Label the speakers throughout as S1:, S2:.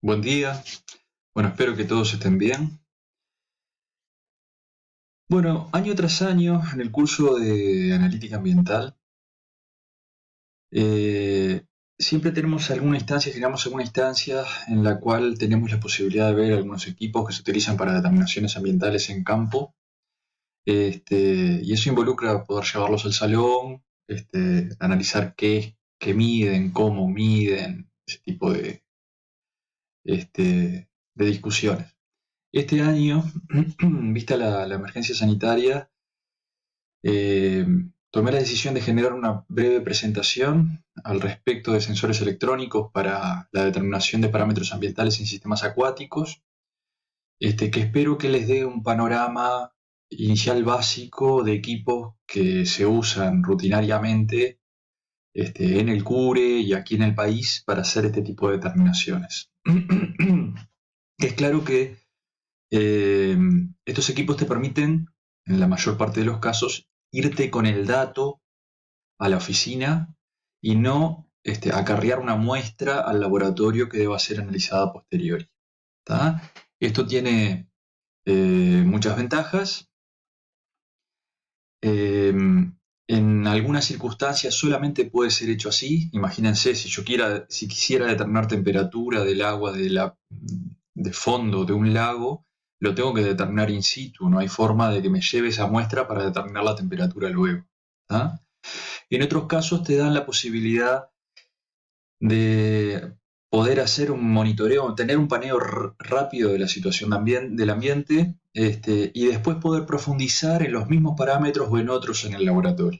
S1: Buen día. Bueno, espero que todos estén bien. Bueno, año tras año, en el curso de analítica ambiental, eh, siempre tenemos alguna instancia, generamos alguna instancia en la cual tenemos la posibilidad de ver algunos equipos que se utilizan para determinaciones ambientales en campo. Y eso involucra poder llevarlos al salón, analizar qué miden, cómo miden, ese tipo de discusiones. Este año, vista la emergencia sanitaria, eh, tomé la decisión de generar una breve presentación al respecto de sensores electrónicos para la determinación de parámetros ambientales en sistemas acuáticos, que espero que les dé un panorama inicial básico de equipos que se usan rutinariamente en el CURE y aquí en el país para hacer este tipo de determinaciones. Es claro que eh, estos equipos te permiten, en la mayor parte de los casos, irte con el dato a la oficina y no acarrear una muestra al laboratorio que deba ser analizada a posteriori. ¿Tá? Esto tiene muchas ventajas. Eh, en algunas circunstancias solamente puede ser hecho así. Imagínense, si quisiera determinar temperatura del agua de fondo de un lago, lo tengo que determinar in situ. No hay forma de que me lleve esa muestra para determinar la temperatura luego. ¿Tá? En otros casos te dan la posibilidad de poder hacer un monitoreo, tener un paneo rápido de la situación del ambiente, y después poder profundizar en los mismos parámetros o en otros en el laboratorio.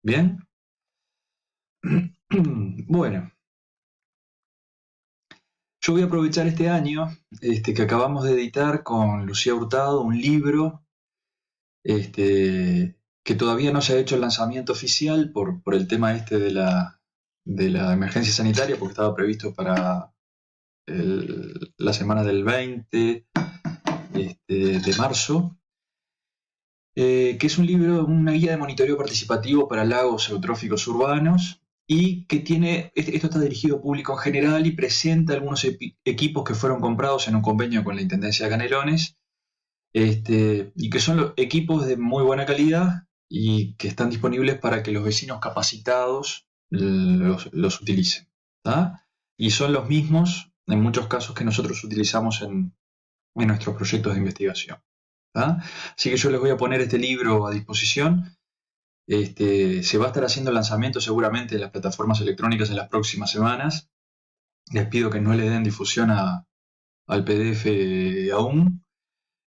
S1: ¿Bien? Bueno, yo voy a aprovechar este año que acabamos de editar con Lucía Hurtado un libro que todavía no se ha hecho el lanzamiento oficial por el tema de la emergencia sanitaria, porque estaba previsto para la semana del 20 de marzo, que es un libro, una guía de monitoreo participativo para lagos eutróficos urbanos y que esto está dirigido a público en general y presenta algunos equipos que fueron comprados en un convenio con la Intendencia de Canelones, y que son equipos de muy buena calidad y que están disponibles para que los vecinos capacitados los utilicen. ¿Tá? Y son los mismos, en muchos casos, que nosotros utilizamos en nuestros proyectos de investigación. ¿Tá? Así que yo les voy a poner este libro a disposición. Se va a estar haciendo el lanzamiento seguramente de las plataformas electrónicas en las próximas semanas. Les pido que no le den difusión al PDF aún,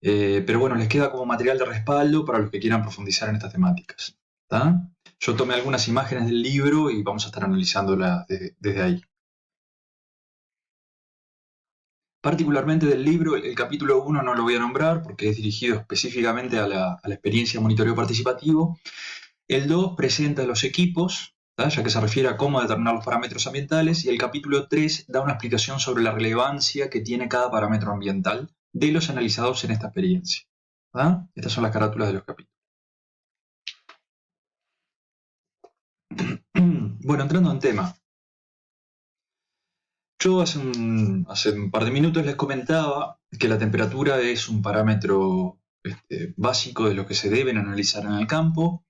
S1: pero bueno, les queda como material de respaldo para los que quieran profundizar en estas temáticas. ¿Tá? Yo tomé algunas imágenes del libro y vamos a estar analizándolas desde ahí. Particularmente del libro, el capítulo 1 no lo voy a nombrar porque es dirigido específicamente a la experiencia de monitoreo participativo. El 2 presenta los equipos, ¿tá? Ya que se refiere a cómo determinar los parámetros ambientales, y el capítulo 3 da una explicación sobre la relevancia que tiene cada parámetro ambiental de los analizados en esta experiencia. ¿Tá? Estas son las carátulas de los capítulos. Bueno, entrando en tema. Yo hace un par de minutos les comentaba que la temperatura es un parámetro básico de lo que se deben analizar en el campo.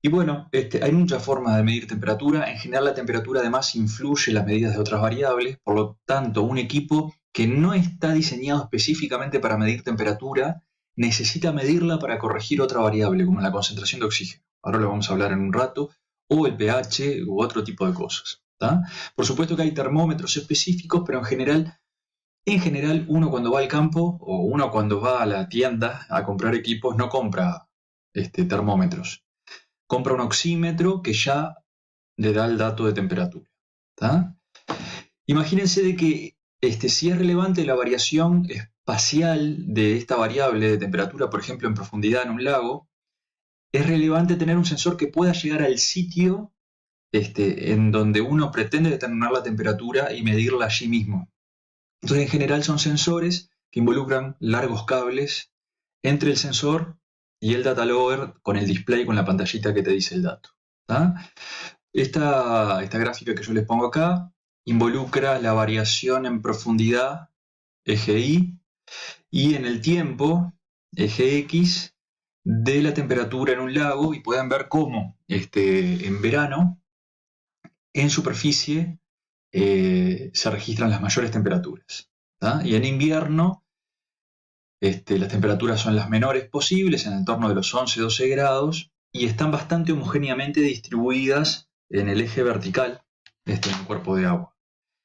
S1: Y bueno, hay muchas formas de medir temperatura. En general, la temperatura además influye en las medidas de otras variables. Por lo tanto, un equipo que no está diseñado específicamente para medir temperatura necesita medirla para corregir otra variable, como la concentración de oxígeno. Ahora lo vamos a hablar en un rato, o el pH u otro tipo de cosas. ¿Tá? Por supuesto que hay termómetros específicos, pero en general, uno cuando va al campo o uno cuando va a la tienda a comprar equipos no compra termómetros. Compra un oxímetro que ya le da el dato de temperatura. ¿Tá? Imagínense de que si es relevante la variación espacial de esta variable de temperatura, por ejemplo, en profundidad en un lago, es relevante tener un sensor que pueda llegar al sitio en donde uno pretende determinar la temperatura y medirla allí mismo. Entonces, en general son sensores que involucran largos cables entre el sensor y el data logger con el display, con la pantallita que te dice el dato. ¿Tá? Esta gráfica que yo les pongo acá involucra la variación en profundidad, eje Y, y en el tiempo, eje X, de la temperatura en un lago, y pueden ver cómo en verano, en superficie, se registran las mayores temperaturas, ¿tá? Y en invierno, las temperaturas son las menores posibles, en el entorno de los 11-12 grados, y están bastante homogéneamente distribuidas en el eje vertical, en el cuerpo de agua.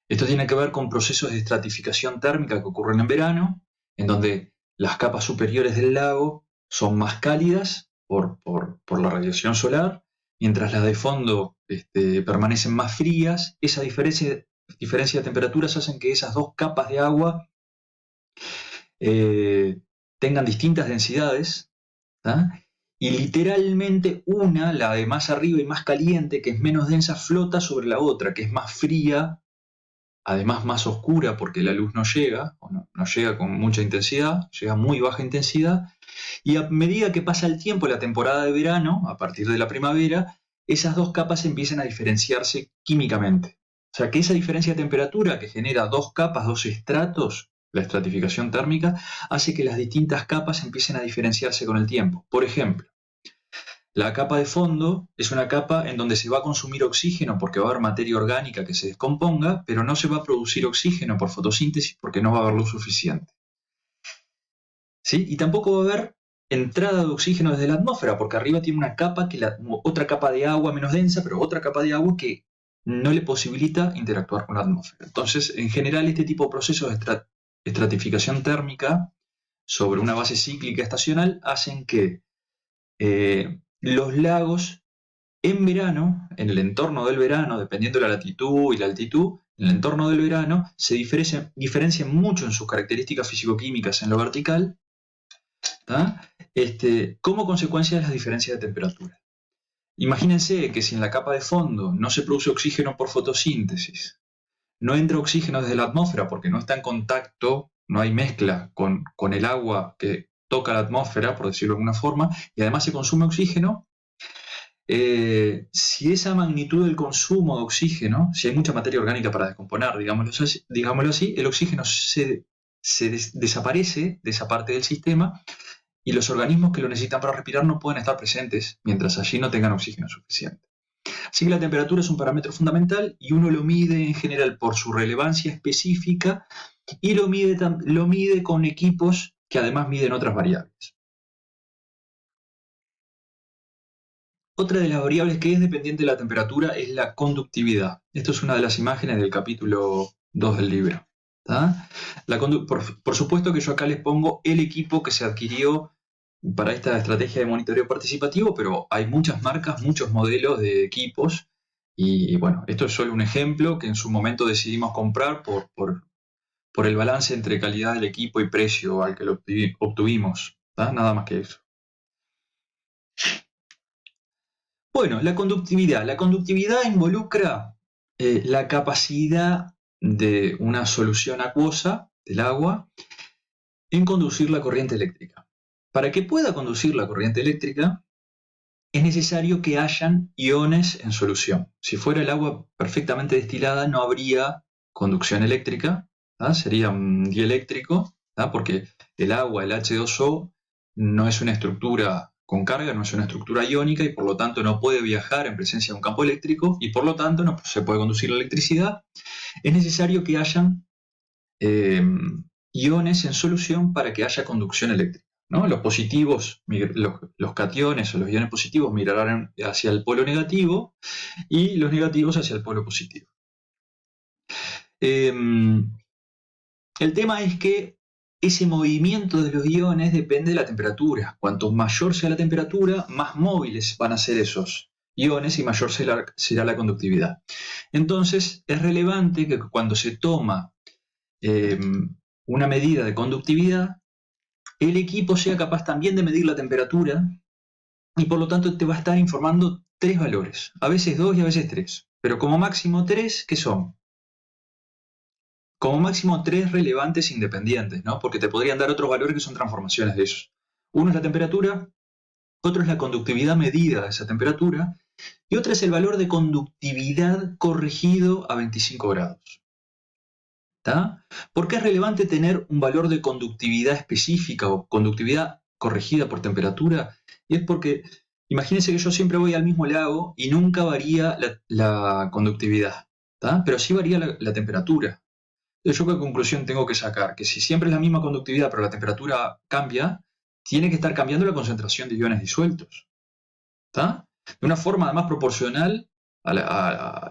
S1: Esto tiene que ver con procesos de estratificación térmica que ocurren en verano, en donde las capas superiores del lago son más cálidas por la radiación solar, mientras las de fondo permanecen más frías. Esa diferencia de temperaturas hacen que esas dos capas de agua tengan distintas densidades, ¿tá? Y literalmente una, la de más arriba y más caliente, que es menos densa, flota sobre la otra, que es más fría, además más oscura porque la luz no llega, o no llega con mucha intensidad, llega a muy baja intensidad, y a medida que pasa el tiempo, la temporada de verano, a partir de la primavera, esas dos capas empiezan a diferenciarse químicamente. O sea que esa diferencia de temperatura que genera dos capas, dos estratos, la estratificación térmica, hace que las distintas capas empiecen a diferenciarse con el tiempo. Por ejemplo, la capa de fondo es una capa en donde se va a consumir oxígeno porque va a haber materia orgánica que se descomponga, pero no se va a producir oxígeno por fotosíntesis porque no va a haber luz suficiente. ¿Sí? Y tampoco va a haber entrada de oxígeno desde la atmósfera, porque arriba tiene una capa, otra capa de agua menos densa, pero otra capa de agua que no le posibilita interactuar con la atmósfera. Entonces, en general, este tipo de procesos de estratificación térmica sobre una base cíclica estacional hacen que los lagos en verano, en el entorno del verano, dependiendo de la latitud y la altitud, en el entorno del verano se diferencian mucho en sus características físico-químicas en lo vertical, ¿tá? Como consecuencia de las diferencias de temperatura. Imagínense que si en la capa de fondo no se produce oxígeno por fotosíntesis, no entra oxígeno desde la atmósfera porque no está en contacto, no hay mezcla con el agua que toca la atmósfera, por decirlo de alguna forma, y además se consume oxígeno. Si esa magnitud del consumo de oxígeno, si hay mucha materia orgánica para descomponer, digámoslo así, el oxígeno desaparece de esa parte del sistema y los organismos que lo necesitan para respirar no pueden estar presentes mientras allí no tengan oxígeno suficiente. Así que la temperatura es un parámetro fundamental y uno lo mide en general por su relevancia específica y lo mide con equipos que además miden otras variables. Otra de las variables que es dependiente de la temperatura es la conductividad. Esto es una de las imágenes del capítulo 2 del libro. Por supuesto que yo acá les pongo el equipo que se adquirió para esta estrategia de monitoreo participativo, pero hay muchas marcas, muchos modelos de equipos, y bueno, esto es solo un ejemplo que en su momento decidimos comprar por el balance entre calidad del equipo y precio al que lo obtuvimos, nada más que eso. Bueno, la conductividad. La conductividad involucra la capacidad de una solución acuosa del agua en conducir la corriente eléctrica. Para que pueda conducir la corriente eléctrica, es necesario que hayan iones en solución. Si fuera el agua perfectamente destilada, no habría conducción eléctrica, sería un dieléctrico, porque el agua, el H2O, no es una estructura con carga, no es una estructura iónica y por lo tanto no puede viajar en presencia de un campo eléctrico y por lo tanto no se puede conducir la electricidad. Es necesario que hayan iones en solución para que haya conducción eléctrica, ¿no? Los positivos, los cationes o los iones positivos migrarán hacia el polo negativo y los negativos hacia el polo positivo. El tema es que ese movimiento de los iones depende de la temperatura. Cuanto mayor sea la temperatura, más móviles van a ser esos iones y mayor será la conductividad. Entonces, es relevante que cuando se toma una medida de conductividad, el equipo sea capaz también de medir la temperatura y por lo tanto te va a estar informando 3 valores, a veces 2 y a veces 3, pero como máximo 3, ¿qué son? Como máximo 3 relevantes independientes, ¿no? Porque te podrían dar otros valores que son transformaciones de esos. Uno es la temperatura, otro es la conductividad medida de esa temperatura y otro es el valor de conductividad corregido a 25 grados. ¿tá? ¿Por qué es relevante tener un valor de conductividad específica o conductividad corregida por temperatura? Y es porque, imagínense que yo siempre voy al mismo lago y nunca varía la conductividad, ¿tá? Pero sí varía la temperatura. Entonces, ¿yo qué conclusión tengo que sacar? Que si siempre es la misma conductividad pero la temperatura cambia, tiene que estar cambiando la concentración de iones disueltos, ¿tá? De una forma además proporcional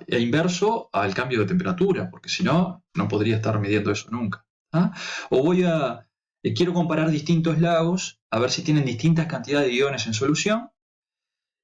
S1: e inverso al cambio de temperatura, porque si no, no podría estar midiendo eso nunca, ¿tá? O quiero comparar distintos lagos, a ver si tienen distintas cantidades de iones en solución,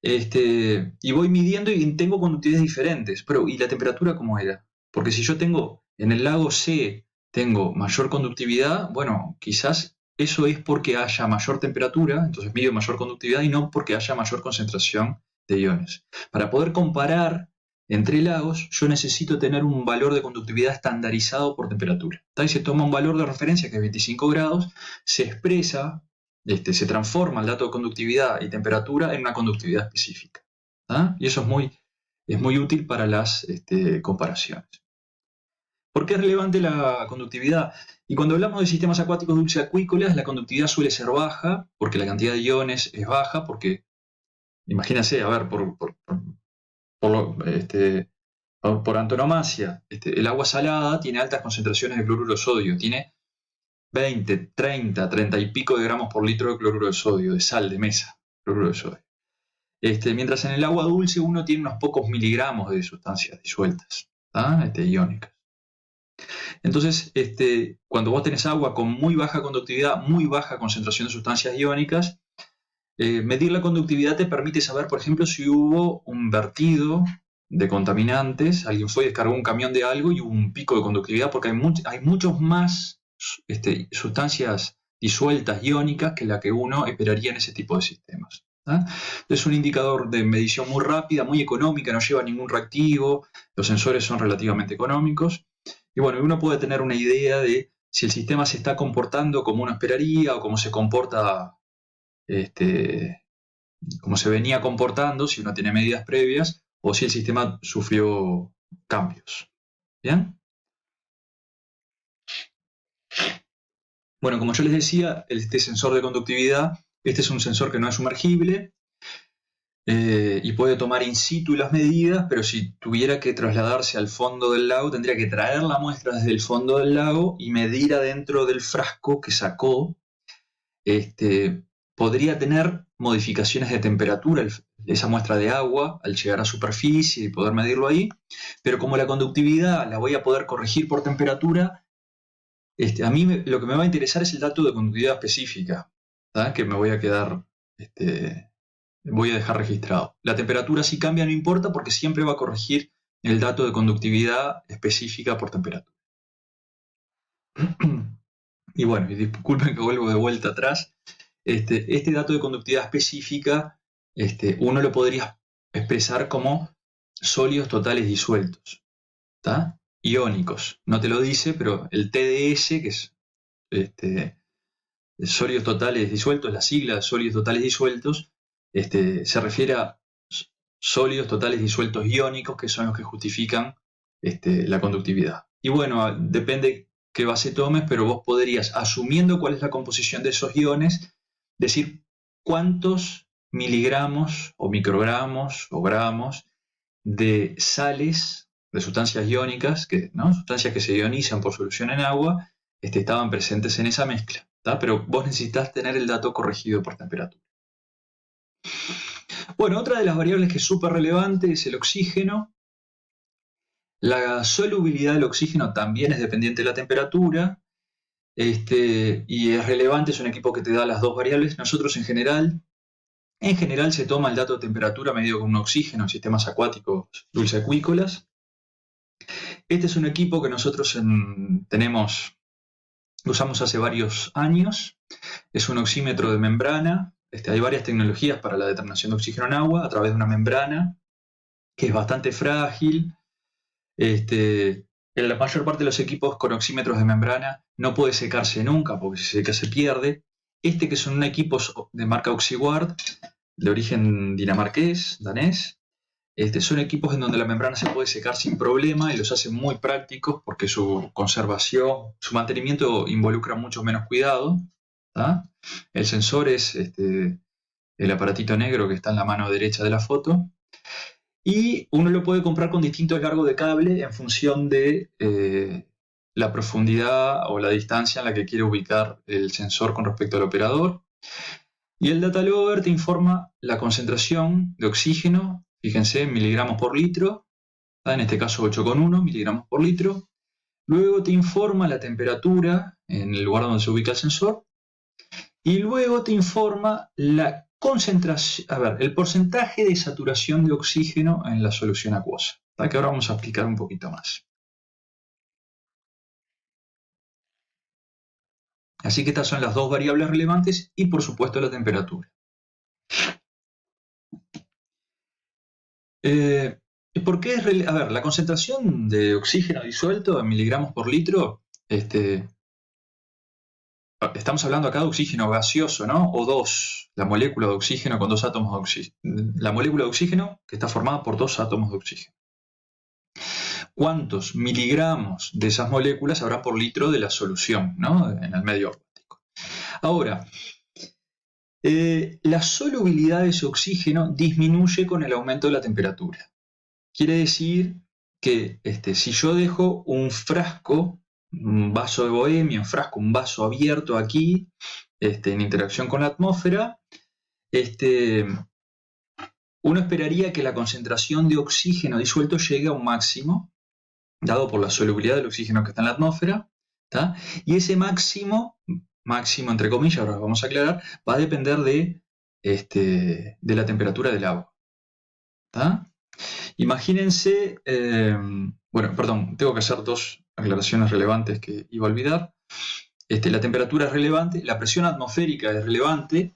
S1: y voy midiendo y tengo conductividades diferentes, pero ¿y la temperatura cómo era? Porque si yo tengo en el lago C, tengo mayor conductividad, bueno, quizás eso es porque haya mayor temperatura, entonces mido mayor conductividad y no porque haya mayor concentración de iones. Para poder comparar entre lagos, yo necesito tener un valor de conductividad estandarizado por temperatura. Y se toma un valor de referencia que es 25 grados, se expresa, se transforma el dato de conductividad y temperatura en una conductividad específica, ¿tá? Y eso es muy útil para las comparaciones. ¿Por qué es relevante la conductividad? Y cuando hablamos de sistemas acuáticos dulceacuícolas, la conductividad suele ser baja, porque la cantidad de iones es baja, porque, imagínense, a ver, por antonomasia, el agua salada tiene altas concentraciones de cloruro de sodio, tiene 20, 30, 30 y pico de gramos por litro de cloruro de sodio, de sal de mesa, cloruro de sodio. Mientras en el agua dulce uno tiene unos pocos miligramos de sustancias disueltas, iónicas. Entonces, cuando vos tenés agua con muy baja conductividad, muy baja concentración de sustancias iónicas, medir la conductividad te permite saber, por ejemplo, si hubo un vertido de contaminantes, alguien fue y descargó un camión de algo y hubo un pico de conductividad, porque hay muchos más sustancias disueltas iónicas que la que uno esperaría en ese tipo de sistemas. Es un indicador de medición muy rápida, muy económica, no lleva ningún reactivo, los sensores son relativamente económicos, y bueno, uno puede tener una idea de si el sistema se está comportando como uno esperaría o cómo se comporta, como se venía comportando, si uno tiene medidas previas, o si el sistema sufrió cambios. ¿Bien? Bueno, como yo les decía, este sensor de conductividad, este es un sensor que no es sumergible y puede tomar in situ las medidas, pero si tuviera que trasladarse al fondo del lago, tendría que traer la muestra desde el fondo del lago y medir adentro del frasco que sacó. Podría tener modificaciones de temperatura esa muestra de agua al llegar a superficie y poder medirlo ahí, pero como la conductividad la voy a poder corregir por temperatura, a mí lo que me va a interesar es el dato de conductividad específica, ¿tá? Que me voy a quedar, voy a dejar registrado. La temperatura si cambia no importa porque siempre va a corregir el dato de conductividad específica por temperatura. Y bueno, y disculpen que vuelvo de vuelta atrás, este dato de conductividad específica, uno lo podría expresar como sólidos totales disueltos, ¿tá? Iónicos. No te lo dice, pero el TDS, que es sólidos totales disueltos, la sigla de sólidos totales disueltos, se refiere a sólidos totales disueltos iónicos, que son los que justifican la conductividad. Y bueno, depende qué base tomes, pero vos podrías, asumiendo cuál es la composición de esos iones, decir cuántos miligramos o microgramos o gramos de sales, de sustancias iónicas, sustancias que se ionizan por solución en agua, estaban presentes en esa mezcla, ¿tá? Pero vos necesitas tener el dato corregido por temperatura. Bueno, otra de las variables que es súper relevante es el oxígeno. La solubilidad del oxígeno también es dependiente de la temperatura, y es relevante, es un equipo que te da las dos variables. Nosotros en general se toma el dato de temperatura medido con un oxígeno en sistemas acuáticos dulceacuícolas. Este es un equipo que nosotros usamos hace varios años. Es un oxímetro de membrana. Hay varias tecnologías para la determinación de oxígeno en agua a través de una membrana que es bastante frágil. En la mayor parte de los equipos con oxímetros de membrana no puede secarse nunca porque si se seca se pierde. Que son un equipo de marca Oxiguard, de origen dinamarqués, danés, son equipos en donde la membrana se puede secar sin problema y los hace muy prácticos porque su conservación, su mantenimiento involucra mucho menos cuidado. ¿Tá? El sensor es el aparatito negro que está en la mano derecha de la foto. Y uno lo puede comprar con distintos largos de cable en función de la profundidad o la distancia en la que quiere ubicar el sensor con respecto al operador. Y el data logger te informa la concentración de oxígeno, fíjense, en miligramos por litro, en este caso 8,1 miligramos por litro. Luego te informa la temperatura en el lugar donde se ubica el sensor. Y luego te informa la concentración, el porcentaje de saturación de oxígeno en la solución acuosa, que ahora vamos a explicar un poquito más. Así que estas son las dos variables relevantes y por supuesto la temperatura. ¿Por qué es la concentración de oxígeno disuelto en miligramos por litro, estamos hablando acá de oxígeno gaseoso, ¿no? O2, la molécula de oxígeno con dos átomos de oxígeno. La molécula de oxígeno que está formada por dos átomos de oxígeno. ¿Cuántos miligramos de esas moléculas habrá por litro de la solución, ¿no? En el medio acuático? Ahora, la solubilidad de ese oxígeno disminuye con el aumento de la temperatura. Quiere decir que si yo dejo un frasco, un vaso de bohemia, un vaso abierto aquí, en interacción con la atmósfera, uno esperaría que la concentración de oxígeno disuelto llegue a un máximo, dado por la solubilidad del oxígeno que está en la atmósfera, ¿tá? Y ese máximo entre comillas, ahora vamos a aclarar, va a depender de la temperatura del agua. ¿Tá? Imagínense, tengo que hacer dos aclaraciones relevantes que iba a olvidar. La temperatura es relevante, la presión atmosférica es relevante.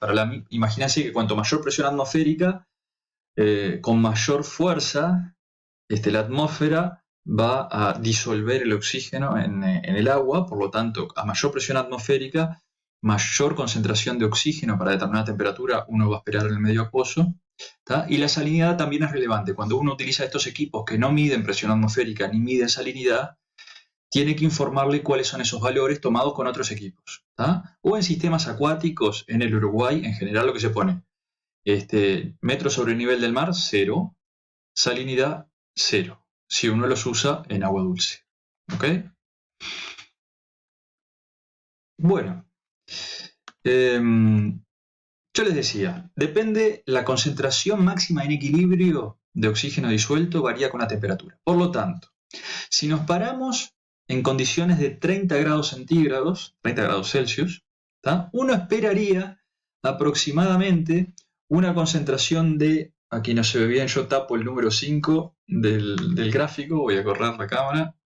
S1: Imagínense que cuanto mayor presión atmosférica, con mayor fuerza, la atmósfera va a disolver el oxígeno en el agua. Por lo tanto, a mayor presión atmosférica, mayor concentración de oxígeno para determinada temperatura uno va a esperar en el medio acuoso. ¿Tá? Y la salinidad también es relevante. Cuando uno utiliza estos equipos que no miden presión atmosférica ni miden salinidad, tiene que informarle cuáles son esos valores tomados con otros equipos. ¿Tá? O en sistemas acuáticos, en el Uruguay, en general lo que se pone, metro sobre el nivel del mar, 0, salinidad, 0, si uno los usa en agua dulce. ¿Ok? Bueno, yo les decía, depende la concentración máxima en equilibrio de oxígeno disuelto varía con la temperatura. Por lo tanto, si nos paramos en condiciones de 30 grados centígrados, 30 grados Celsius, ¿tá? Uno esperaría aproximadamente una concentración de, aquí no se ve bien, yo tapo el número 5 del gráfico, voy a correr la cámara.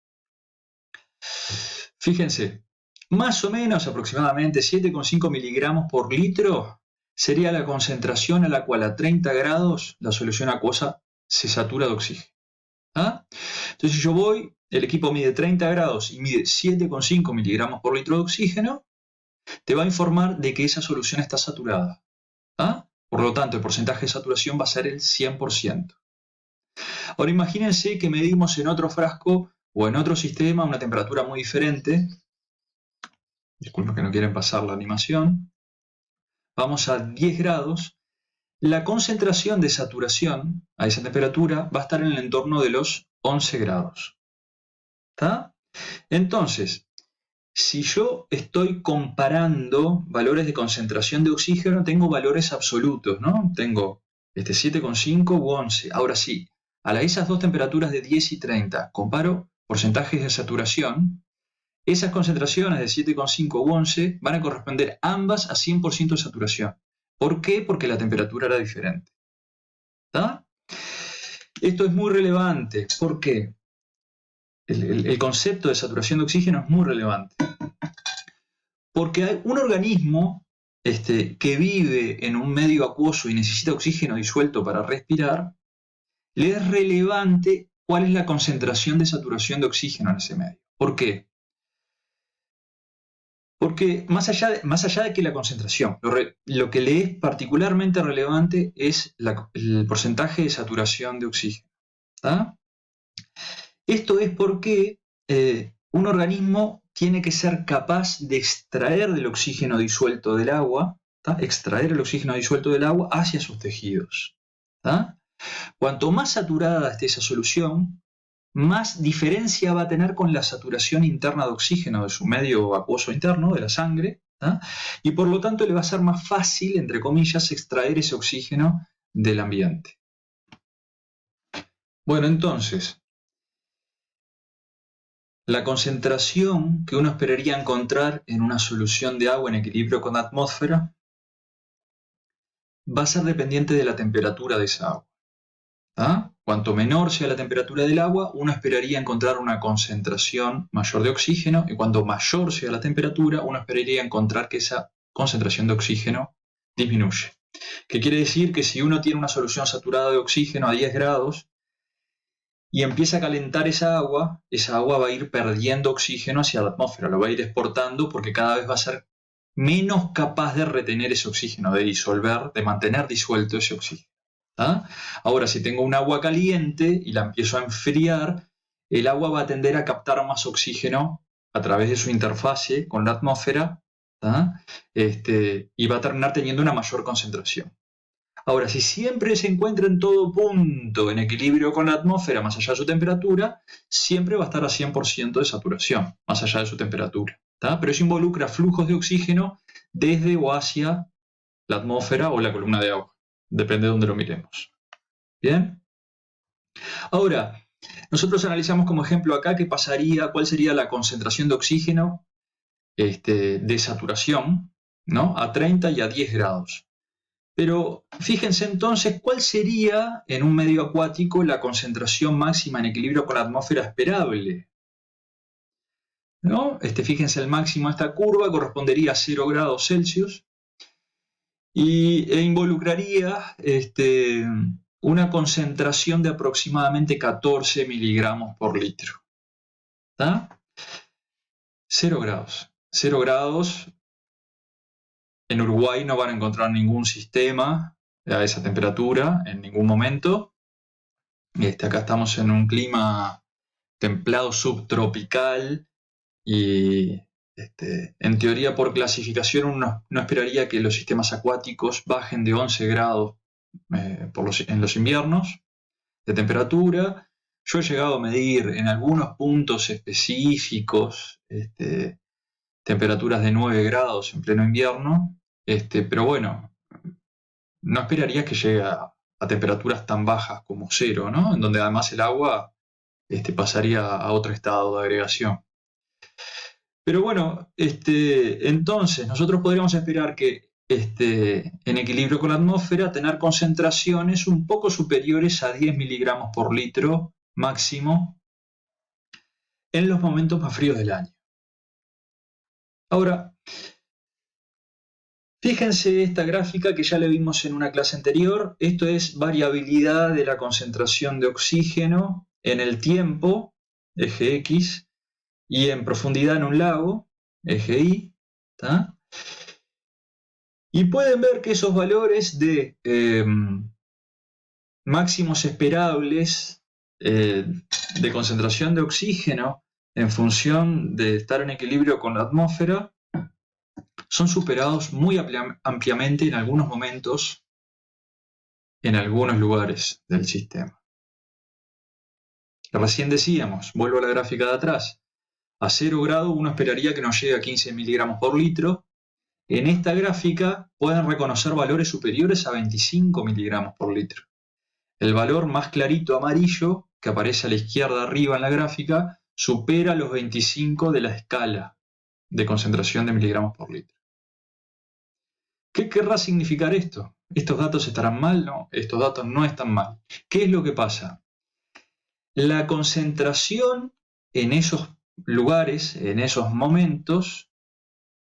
S1: Fíjense, más o menos aproximadamente 7,5 miligramos por litro sería la concentración a la cual a 30 grados la solución acuosa se satura de oxígeno. ¿Ah? Entonces si yo voy, el equipo mide 30 grados y mide 7,5 miligramos por litro de oxígeno, te va a informar de que esa solución está saturada. ¿Ah? Por lo tanto, el porcentaje de saturación va a ser el 100%. Ahora imagínense que medimos en otro frasco o en otro sistema una temperatura muy diferente. Disculpen que no quieren pasar la animación. Vamos a 10 grados. La concentración de saturación a esa temperatura va a estar en el entorno de los 11 grados. ¿Está? Entonces, si yo estoy comparando valores de concentración de oxígeno, tengo valores absolutos, ¿no? Tengo 7,5 u 11. Ahora sí, a esas dos temperaturas de 10 y 30, comparo porcentajes de saturación. Esas concentraciones de 7,5 u 11 van a corresponder ambas a 100% de saturación. ¿Por qué? Porque la temperatura era diferente. ¿Está? Esto es muy relevante. ¿Por qué? El concepto de saturación de oxígeno es muy relevante. Porque hay un organismo que vive en un medio acuoso y necesita oxígeno disuelto para respirar, le es relevante cuál es la concentración de saturación de oxígeno en ese medio. ¿Por qué? Porque más allá de que la concentración, lo que le es particularmente relevante es el porcentaje de saturación de oxígeno. ¿tá? Esto es porque un organismo tiene que ser capaz de extraer del oxígeno disuelto del agua, ¿tá? Extraer el oxígeno disuelto del agua hacia sus tejidos. ¿Tá? Cuanto más saturada esté esa solución, más diferencia va a tener con la saturación interna de oxígeno de su medio acuoso interno, de la sangre, ¿tá? Y por lo tanto le va a ser más fácil, entre comillas, extraer ese oxígeno del ambiente. Bueno, entonces, la concentración que uno esperaría encontrar en una solución de agua en equilibrio con la atmósfera va a ser dependiente de la temperatura de esa agua. ¿Ah? Cuanto menor sea la temperatura del agua, uno esperaría encontrar una concentración mayor de oxígeno, y cuanto mayor sea la temperatura, uno esperaría encontrar que esa concentración de oxígeno disminuye. ¿Qué quiere decir? Que si uno tiene una solución saturada de oxígeno a 10 grados y empieza a calentar esa agua va a ir perdiendo oxígeno hacia la atmósfera, lo va a ir exportando porque cada vez va a ser menos capaz de retener ese oxígeno, de disolver, de mantener disuelto ese oxígeno. ¿Ah? Ahora, si tengo un agua caliente y la empiezo a enfriar, el agua va a tender a captar más oxígeno a través de su interfase con la atmósfera, ¿ah? Y va a terminar teniendo una mayor concentración. Ahora, si siempre se encuentra en todo punto en equilibrio con la atmósfera, más allá de su temperatura, siempre va a estar a 100% de saturación, más allá de su temperatura. ¿Tá? Pero eso involucra flujos de oxígeno desde o hacia la atmósfera o la columna de agua. Depende de dónde lo miremos. ¿Bien? Ahora, nosotros analizamos como ejemplo acá qué pasaría, cuál sería la concentración de oxígeno de saturación, ¿no? A 30 y a 10 grados. Pero fíjense entonces cuál sería en un medio acuático la concentración máxima en equilibrio con la atmósfera esperable. ¿No? Fíjense, el máximo de esta curva correspondería a 0 grados Celsius e involucraría una concentración de aproximadamente 14 miligramos por litro. ¿Tá? 0 grados. 0 grados. En Uruguay no van a encontrar ningún sistema a esa temperatura en ningún momento. Acá estamos en un clima templado subtropical y en teoría por clasificación uno no esperaría que los sistemas acuáticos bajen de 11 grados en los inviernos de temperatura. Yo he llegado a medir en algunos puntos específicos temperaturas de 9 grados en pleno invierno, pero bueno, no esperaría que llegue a temperaturas tan bajas como 0, ¿no? En donde además el agua pasaría a otro estado de agregación. Pero bueno, entonces nosotros podríamos esperar que en equilibrio con la atmósfera tener concentraciones un poco superiores a 10 miligramos por litro máximo en los momentos más fríos del año. Ahora, fíjense esta gráfica que ya le vimos en una clase anterior. Esto es variabilidad de la concentración de oxígeno en el tiempo, eje X, y en profundidad en un lago, eje Y. ¿Tá? Y pueden ver que esos valores de máximos esperables de concentración de oxígeno en función de estar en equilibrio con la atmósfera son superados muy ampliamente en algunos momentos en algunos lugares del sistema. Recién decíamos, vuelvo a la gráfica de atrás, a 0 grados uno esperaría que nos llegue a 15 miligramos por litro. En esta gráfica pueden reconocer valores superiores a 25 miligramos por litro. El valor más clarito amarillo, que aparece a la izquierda arriba en la gráfica, supera los 25 de la escala de concentración de miligramos por litro. ¿Qué querrá significar esto? ¿Estos datos estarán mal? No, estos datos no están mal. ¿Qué es lo que pasa? La concentración en esos lugares, en esos momentos,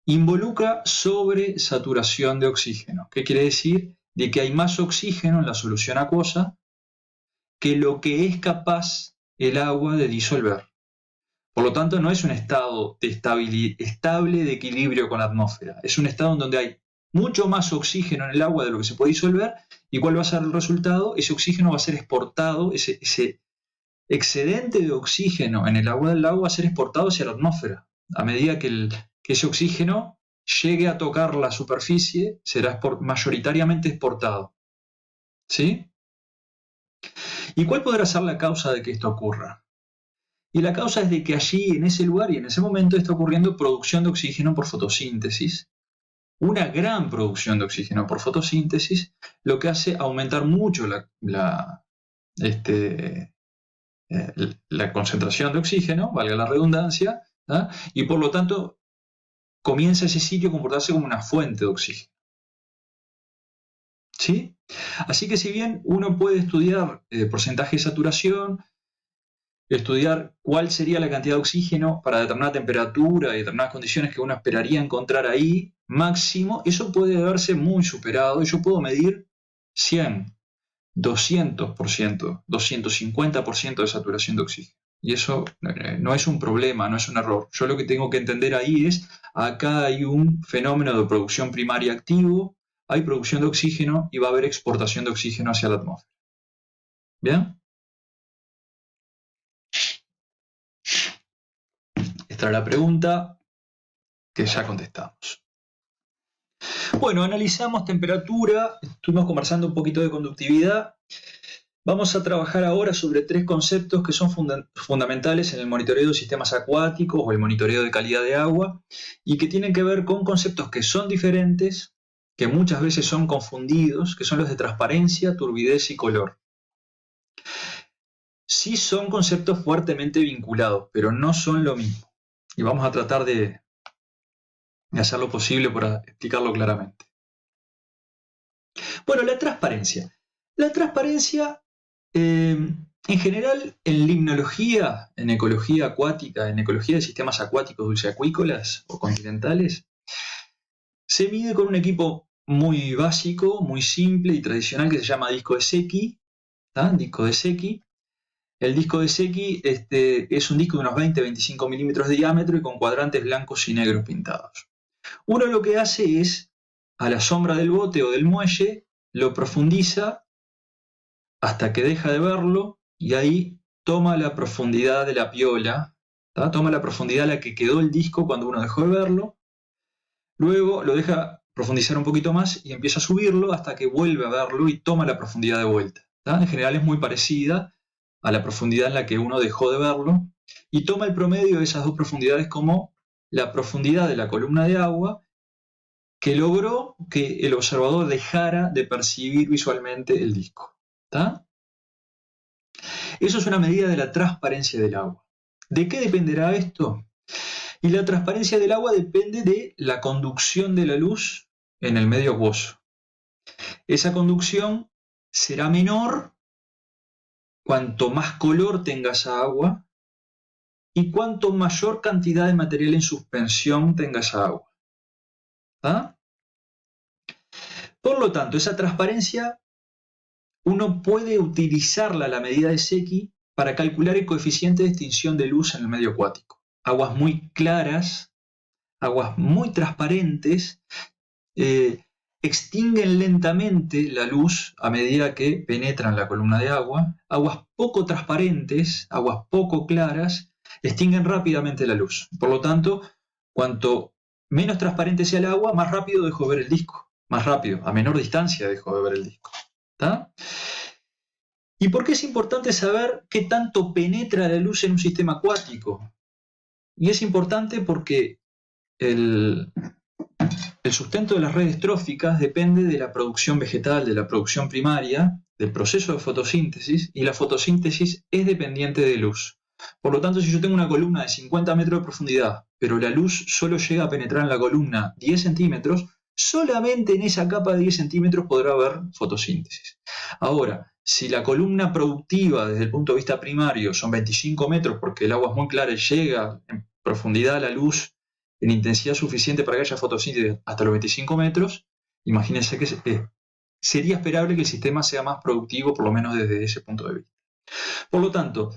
S1: involucra sobresaturación de oxígeno. ¿Qué quiere decir? De que hay más oxígeno en la solución acuosa que lo que es capaz el agua de disolver. Por lo tanto, no es un estado estable de equilibrio con la atmósfera. Es un estado en donde hay mucho más oxígeno en el agua de lo que se puede disolver. ¿Y cuál va a ser el resultado? Ese oxígeno va a ser exportado, ese excedente de oxígeno en el agua del lago va a ser exportado hacia la atmósfera. A medida que ese oxígeno llegue a tocar la superficie, será mayoritariamente exportado. ¿Sí? ¿Y cuál podrá ser la causa de que esto ocurra? Y la causa es de que allí, en ese lugar y en ese momento, está ocurriendo producción de oxígeno por fotosíntesis, una gran producción de oxígeno por fotosíntesis, lo que hace aumentar mucho la concentración de oxígeno, valga la redundancia, ¿tá? Y por lo tanto comienza ese sitio a comportarse como una fuente de oxígeno. ¿Sí? Así que si bien uno puede estudiar porcentaje de saturación, estudiar cuál sería la cantidad de oxígeno para determinada temperatura y determinadas condiciones que uno esperaría encontrar ahí, máximo, eso puede verse muy superado. Y yo puedo medir 100, 200%, 250% de saturación de oxígeno. Y eso no es un problema, no es un error. Yo lo que tengo que entender ahí es, acá hay un fenómeno de producción primaria activo, hay producción de oxígeno y va a haber exportación de oxígeno hacia la atmósfera. ¿Bien? Esta era la pregunta que ya contestamos. Bueno, analizamos temperatura, estuvimos conversando un poquito de conductividad. Vamos a trabajar ahora sobre 3 conceptos que son fundamentales en el monitoreo de sistemas acuáticos o el monitoreo de calidad de agua y que tienen que ver con conceptos que son diferentes, que muchas veces son confundidos, que son los de transparencia, turbidez y color. Sí son conceptos fuertemente vinculados, pero no son lo mismo. Y vamos a tratar de hacer lo posible para explicarlo claramente. Bueno, la transparencia. La transparencia, en general, en limnología, en ecología acuática, en ecología de sistemas acuáticos dulceacuícolas o continentales, se mide con un equipo muy básico, muy simple y tradicional que se llama disco de Secchi, ¿tá? Disco de Secchi. El disco de Secchi es un disco de unos 20-25 milímetros de diámetro y con cuadrantes blancos y negros pintados. Uno lo que hace es, a la sombra del bote o del muelle, lo profundiza hasta que deja de verlo y ahí toma la profundidad de la piola, ¿tá? Toma la profundidad a la que quedó el disco cuando uno dejó de verlo, luego lo deja profundizar un poquito más y empieza a subirlo hasta que vuelve a verlo y toma la profundidad de vuelta, ¿tá? En general es muy parecida a la profundidad en la que uno dejó de verlo y toma el promedio de esas dos profundidades como la profundidad de la columna de agua que logró que el observador dejara de percibir visualmente el disco, ¿tá? Eso es una medida de la transparencia del agua. ¿De qué dependerá esto? Y la transparencia del agua depende de la conducción de la luz en el medio acuoso. Esa conducción será menor cuanto más color tenga esa agua y cuanto mayor cantidad de material en suspensión tenga esa agua. ¿Ah? Por lo tanto, esa transparencia uno puede utilizarla, la medida de Secchi, para calcular el coeficiente de extinción de luz en el medio acuático. Aguas muy claras, aguas muy transparentes, extinguen lentamente la luz a medida que penetran la columna de agua. Aguas poco transparentes, aguas poco claras, extinguen rápidamente la luz. Por lo tanto, cuanto menos transparente sea el agua, más rápido dejo de ver el disco. Más rápido, a menor distancia dejo de ver el disco. ¿Tá? ¿Y por qué es importante saber qué tanto penetra la luz en un sistema acuático? Y es importante porque el sustento de las redes tróficas depende de la producción vegetal, de la producción primaria, del proceso de fotosíntesis, y la fotosíntesis es dependiente de luz. Por lo tanto, si yo tengo una columna de 50 metros de profundidad, pero la luz solo llega a penetrar en la columna 10 centímetros, solamente en esa capa de 10 centímetros podrá haber fotosíntesis. Ahora, si la columna productiva desde el punto de vista primario son 25 metros porque el agua es muy clara y llega en profundidad a la luz en intensidad suficiente para que haya fotosíntesis hasta los 25 metros, imagínense que sería esperable que el sistema sea más productivo, por lo menos desde ese punto de vista. Por lo tanto,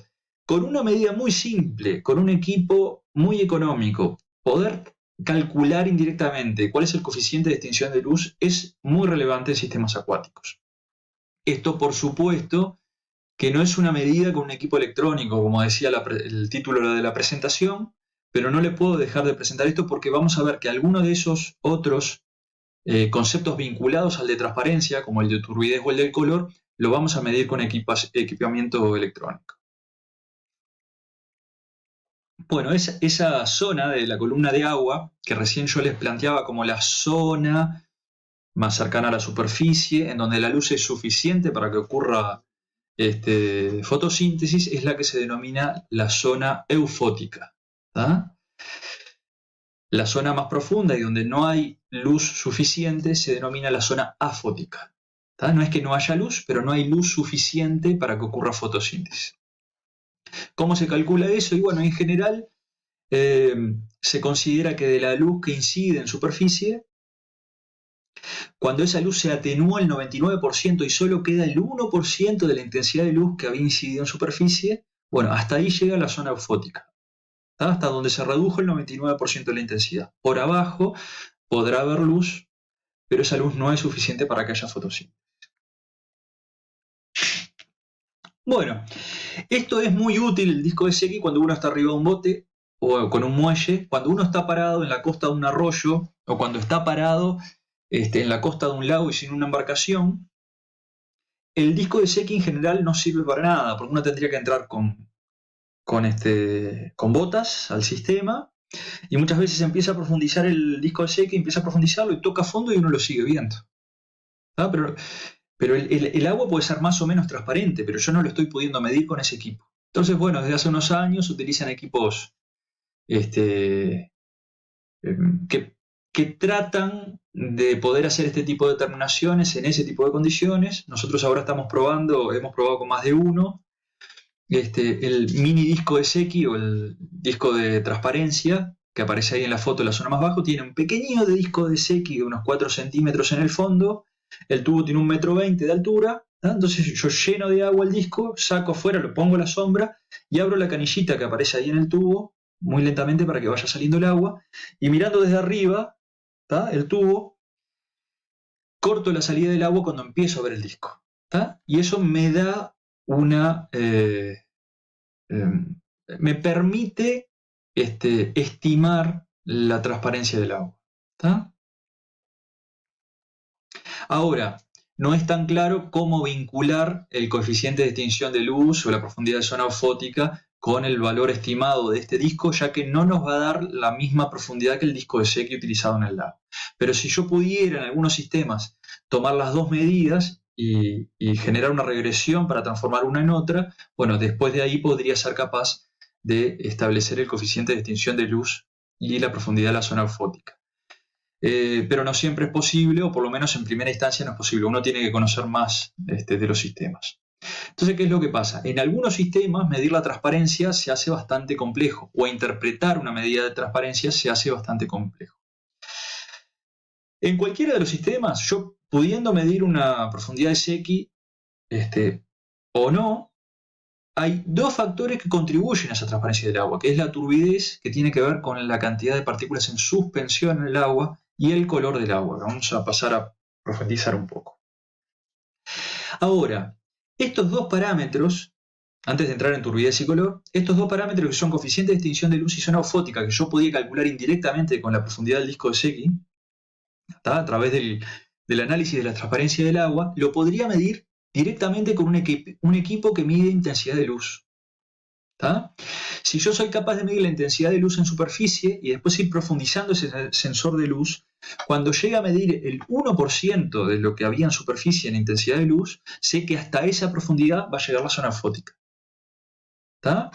S1: con una medida muy simple, con un equipo muy económico, poder calcular indirectamente cuál es el coeficiente de extinción de luz es muy relevante en sistemas acuáticos. Esto, por supuesto, que no es una medida con un equipo electrónico, como decía el título de la presentación, pero no le puedo dejar de presentar esto porque vamos a ver que algunos de esos otros conceptos vinculados al de transparencia, como el de turbidez o el del color, lo vamos a medir con equipamiento electrónico. Bueno, esa zona de la columna de agua, que recién yo les planteaba como la zona más cercana a la superficie, en donde la luz es suficiente para que ocurra fotosíntesis, es la que se denomina la zona eufótica. ¿tá? La zona más profunda y donde no hay luz suficiente se denomina la zona afótica. ¿tá? No es que no haya luz, pero no hay luz suficiente para que ocurra fotosíntesis. ¿Cómo se calcula eso? Y bueno, en general se considera que de la luz que incide en superficie, cuando esa luz se atenúa el 99% y solo queda el 1% de la intensidad de luz que había incidido en superficie, bueno, hasta ahí llega la zona eufótica, ¿tá? Hasta donde se redujo el 99% de la intensidad. Por abajo podrá haber luz, pero esa luz no es suficiente para que haya fotosíntesis. Bueno, esto es muy útil, el disco de Secchi, cuando uno está arriba de un bote o con un muelle, cuando uno está parado en la costa de un arroyo o cuando está parado en la costa de un lago y sin una embarcación. El disco de Secchi en general no sirve para nada, porque uno tendría que entrar con botas al sistema y muchas veces empieza a profundizar el disco de Secchi, empieza a profundizarlo y toca a fondo y uno lo sigue viendo. ¿tá? Pero el agua puede ser más o menos transparente, pero yo no lo estoy pudiendo medir con ese equipo. Entonces, bueno, desde hace unos años utilizan equipos que tratan de poder hacer este tipo de determinaciones en ese tipo de condiciones. Nosotros ahora hemos probado con más de uno, el mini disco de Secchi o el disco de transparencia, que aparece ahí en la foto en la zona más abajo, tiene un pequeño de disco de Secchi de unos 4 centímetros en el fondo. El tubo tiene 1,20 m de altura, ¿tá? Entonces yo lleno de agua el disco, saco afuera, lo pongo a la sombra y abro la canillita que aparece ahí en el tubo muy lentamente para que vaya saliendo el agua y mirando desde arriba, ¿tá? El tubo, corto la salida del agua cuando empiezo a ver el disco, ¿tá? Y eso me da me permite estimar la transparencia del agua, ¿tá? Ahora, no es tan claro cómo vincular el coeficiente de extinción de luz o la profundidad de zona eufótica con el valor estimado de este disco, ya que no nos va a dar la misma profundidad que el disco de Secchi utilizado en el lago. Pero si yo pudiera en algunos sistemas tomar las dos medidas y generar una regresión para transformar una en otra, bueno, después de ahí podría ser capaz de establecer el coeficiente de extinción de luz y la profundidad de la zona eufótica. Pero no siempre es posible, o por lo menos en primera instancia no es posible. Uno tiene que conocer más de los sistemas. Entonces, ¿qué es lo que pasa? En algunos sistemas medir la transparencia se hace bastante complejo, o interpretar una medida de transparencia se hace bastante complejo. En cualquiera de los sistemas, yo pudiendo medir una profundidad de Secchi o no, hay dos factores que contribuyen a esa transparencia del agua, que es la turbidez, que tiene que ver con la cantidad de partículas en suspensión en el agua, y el color del agua. Vamos a pasar a profundizar un poco. Ahora, estos dos parámetros, antes de entrar en turbidez y color, estos dos parámetros que son coeficiente de extinción de luz y zona eufótica, que yo podía calcular indirectamente con la profundidad del disco de Secchi, a través del análisis de la transparencia del agua, lo podría medir directamente con un equipo que mide intensidad de luz. ¿tá? Si yo soy capaz de medir la intensidad de luz en superficie y después ir profundizando ese sensor de luz, cuando llegue a medir el 1% de lo que había en superficie en intensidad de luz, sé que hasta esa profundidad va a llegar la zona eufótica. ¿tá?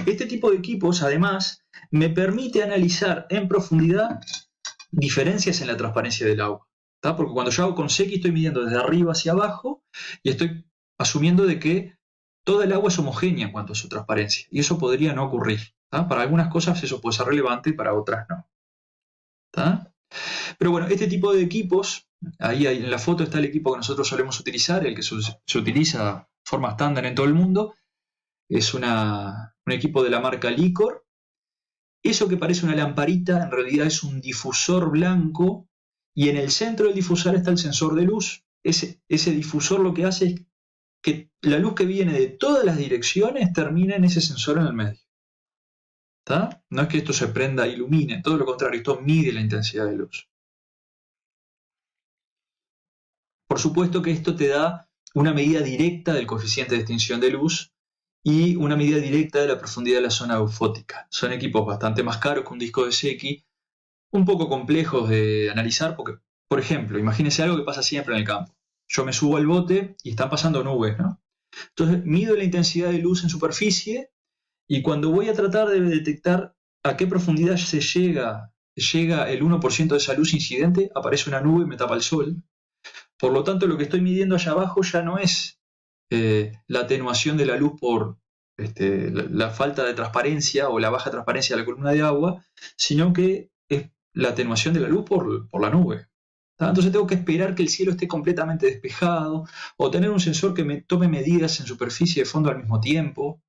S1: Este tipo de equipos, además, me permite analizar en profundidad diferencias en la transparencia del agua. ¿tá? Porque cuando yo hago con Secchi estoy midiendo desde arriba hacia abajo y estoy asumiendo de que toda el agua es homogénea en cuanto a su transparencia, y eso podría no ocurrir. ¿tá? Para algunas cosas eso puede ser relevante, para otras no. ¿tá? Pero bueno, este tipo de equipos, ahí en la foto está el equipo que nosotros solemos utilizar, el que se utiliza de forma estándar en todo el mundo, es un equipo de la marca Licor. Eso que parece una lamparita en realidad es un difusor blanco, y en el centro del difusor está el sensor de luz. Ese difusor lo que hace es que la luz que viene de todas las direcciones termina en ese sensor en el medio. ¿Está? No es que esto se prenda e ilumine, todo lo contrario, esto mide la intensidad de luz. Por supuesto que esto te da una medida directa del coeficiente de extinción de luz y una medida directa de la profundidad de la zona eufótica. Son equipos bastante más caros que un disco de Secchi, un poco complejos de analizar porque, por ejemplo, imagínense algo que pasa siempre en el campo. Yo me subo al bote y están pasando nubes, ¿no? Entonces mido la intensidad de luz en superficie y cuando voy a tratar de detectar a qué profundidad llega el 1% de esa luz incidente, aparece una nube y me tapa el sol. Por lo tanto, lo que estoy midiendo allá abajo ya no es la atenuación de la luz por la falta de transparencia o la baja transparencia de la columna de agua, sino que es la atenuación de la luz por la nube. Entonces tengo que esperar que el cielo esté completamente despejado o tener un sensor que me tome medidas en superficie y de fondo al mismo tiempo.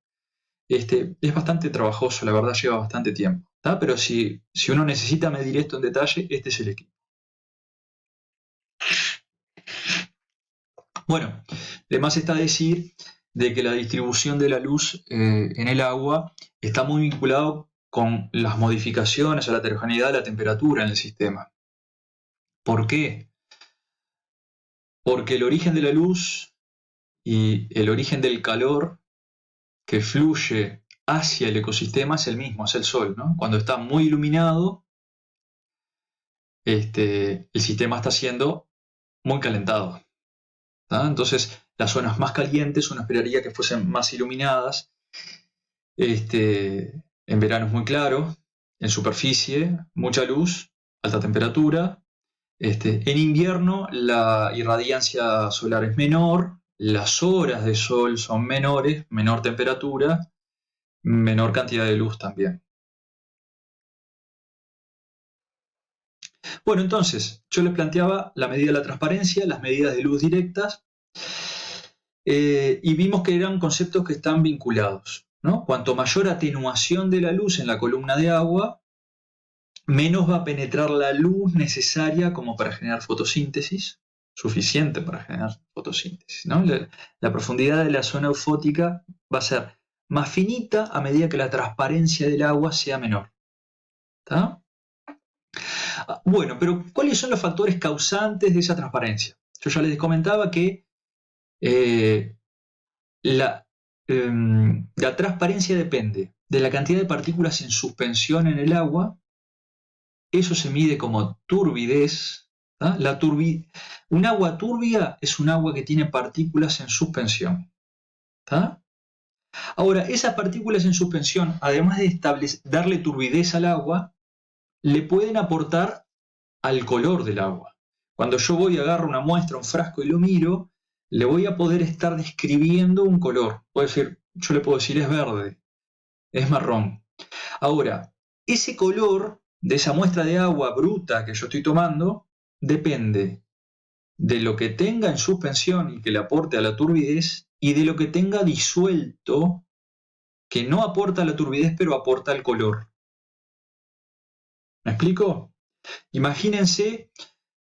S1: Es bastante trabajoso, la verdad lleva bastante tiempo. Pero si uno necesita medir esto en detalle, este es el equipo. Bueno, además está decir de que la distribución de la luz en el agua está muy vinculado con las modificaciones o la heterogeneidad de la temperatura en el sistema. ¿Por qué? Porque el origen de la luz y el origen del calor que fluye hacia el ecosistema es el mismo, es el sol, ¿no? Cuando está muy iluminado, el sistema está siendo muy calentado. Entonces, las zonas más calientes uno esperaría que fuesen más iluminadas. En verano es muy claro, en superficie, mucha luz, alta temperatura. En invierno la irradiancia solar es menor, las horas de sol son menores, menor temperatura, menor cantidad de luz también. Bueno, entonces, yo les planteaba la medida de la transparencia, las medidas de luz directas, y vimos que eran conceptos que están vinculados, ¿no? Cuanto mayor atenuación de la luz en la columna de agua, menos va a penetrar la luz necesaria como para generar fotosíntesis, suficiente para generar fotosíntesis, ¿no? La profundidad de la zona eufótica va a ser más finita a medida que la transparencia del agua sea menor. ¿Está? Bueno, pero ¿cuáles son los factores causantes de esa transparencia? Yo ya les comentaba que la transparencia depende de la cantidad de partículas en suspensión en el agua. Eso se mide como turbidez. Un agua turbia es un agua que tiene partículas en suspensión. Ahora, esas partículas en suspensión, además de darle turbidez al agua, le pueden aportar al color del agua. Cuando yo voy y agarro una muestra, un frasco y lo miro, le voy a poder estar describiendo un color. Yo le puedo decir es verde, es marrón. Ahora, ese color de esa muestra de agua bruta que yo estoy tomando depende de lo que tenga en suspensión y que le aporte a la turbidez y de lo que tenga disuelto que no aporta a la turbidez pero aporta al color. ¿Me explico? Imagínense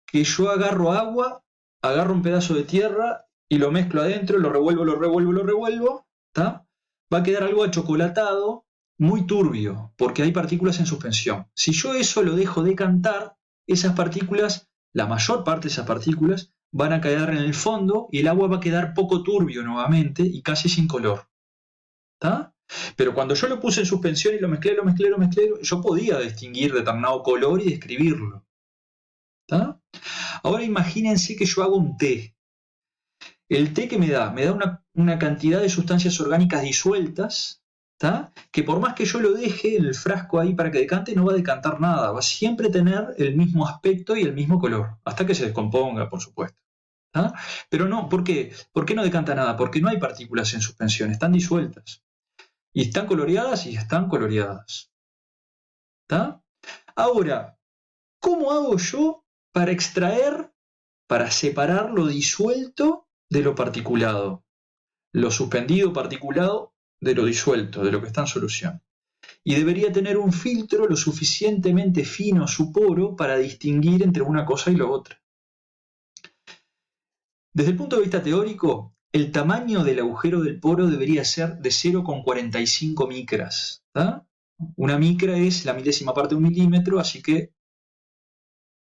S1: que yo agarro agua, agarro un pedazo de tierra y lo mezclo adentro, lo revuelvo, ¿tá? Va a quedar algo achocolatado, muy turbio, porque hay partículas en suspensión. Si yo eso lo dejo decantar, esas partículas, la mayor parte de esas partículas, van a quedar en el fondo y el agua va a quedar poco turbio nuevamente y casi sin color. ¿Tá? Pero cuando yo lo puse en suspensión y lo mezclé, yo podía distinguir determinado color y describirlo. ¿Tá? Ahora imagínense que yo hago un té. El té que me da una cantidad de sustancias orgánicas disueltas, ¿tá? Que por más que yo lo deje en el frasco ahí para que decante, no va a decantar nada. Va a siempre tener el mismo aspecto y el mismo color, hasta que se descomponga, por supuesto. ¿Tá? Pero no, ¿por qué? ¿Por qué no decanta nada? Porque no hay partículas en suspensión, están disueltas. Y están coloreadas y están coloreadas. ¿Tá? Ahora, ¿cómo hago yo para extraer, para separar lo disuelto de lo particulado? Lo suspendido particulado de lo disuelto, de lo que está en solución. Y debería tener un filtro lo suficientemente fino su poro para distinguir entre una cosa y la otra. Desde el punto de vista teórico, el tamaño del agujero del poro debería ser de 0,45 micras. ¿Tá? Una micra es la milésima parte de un milímetro, así que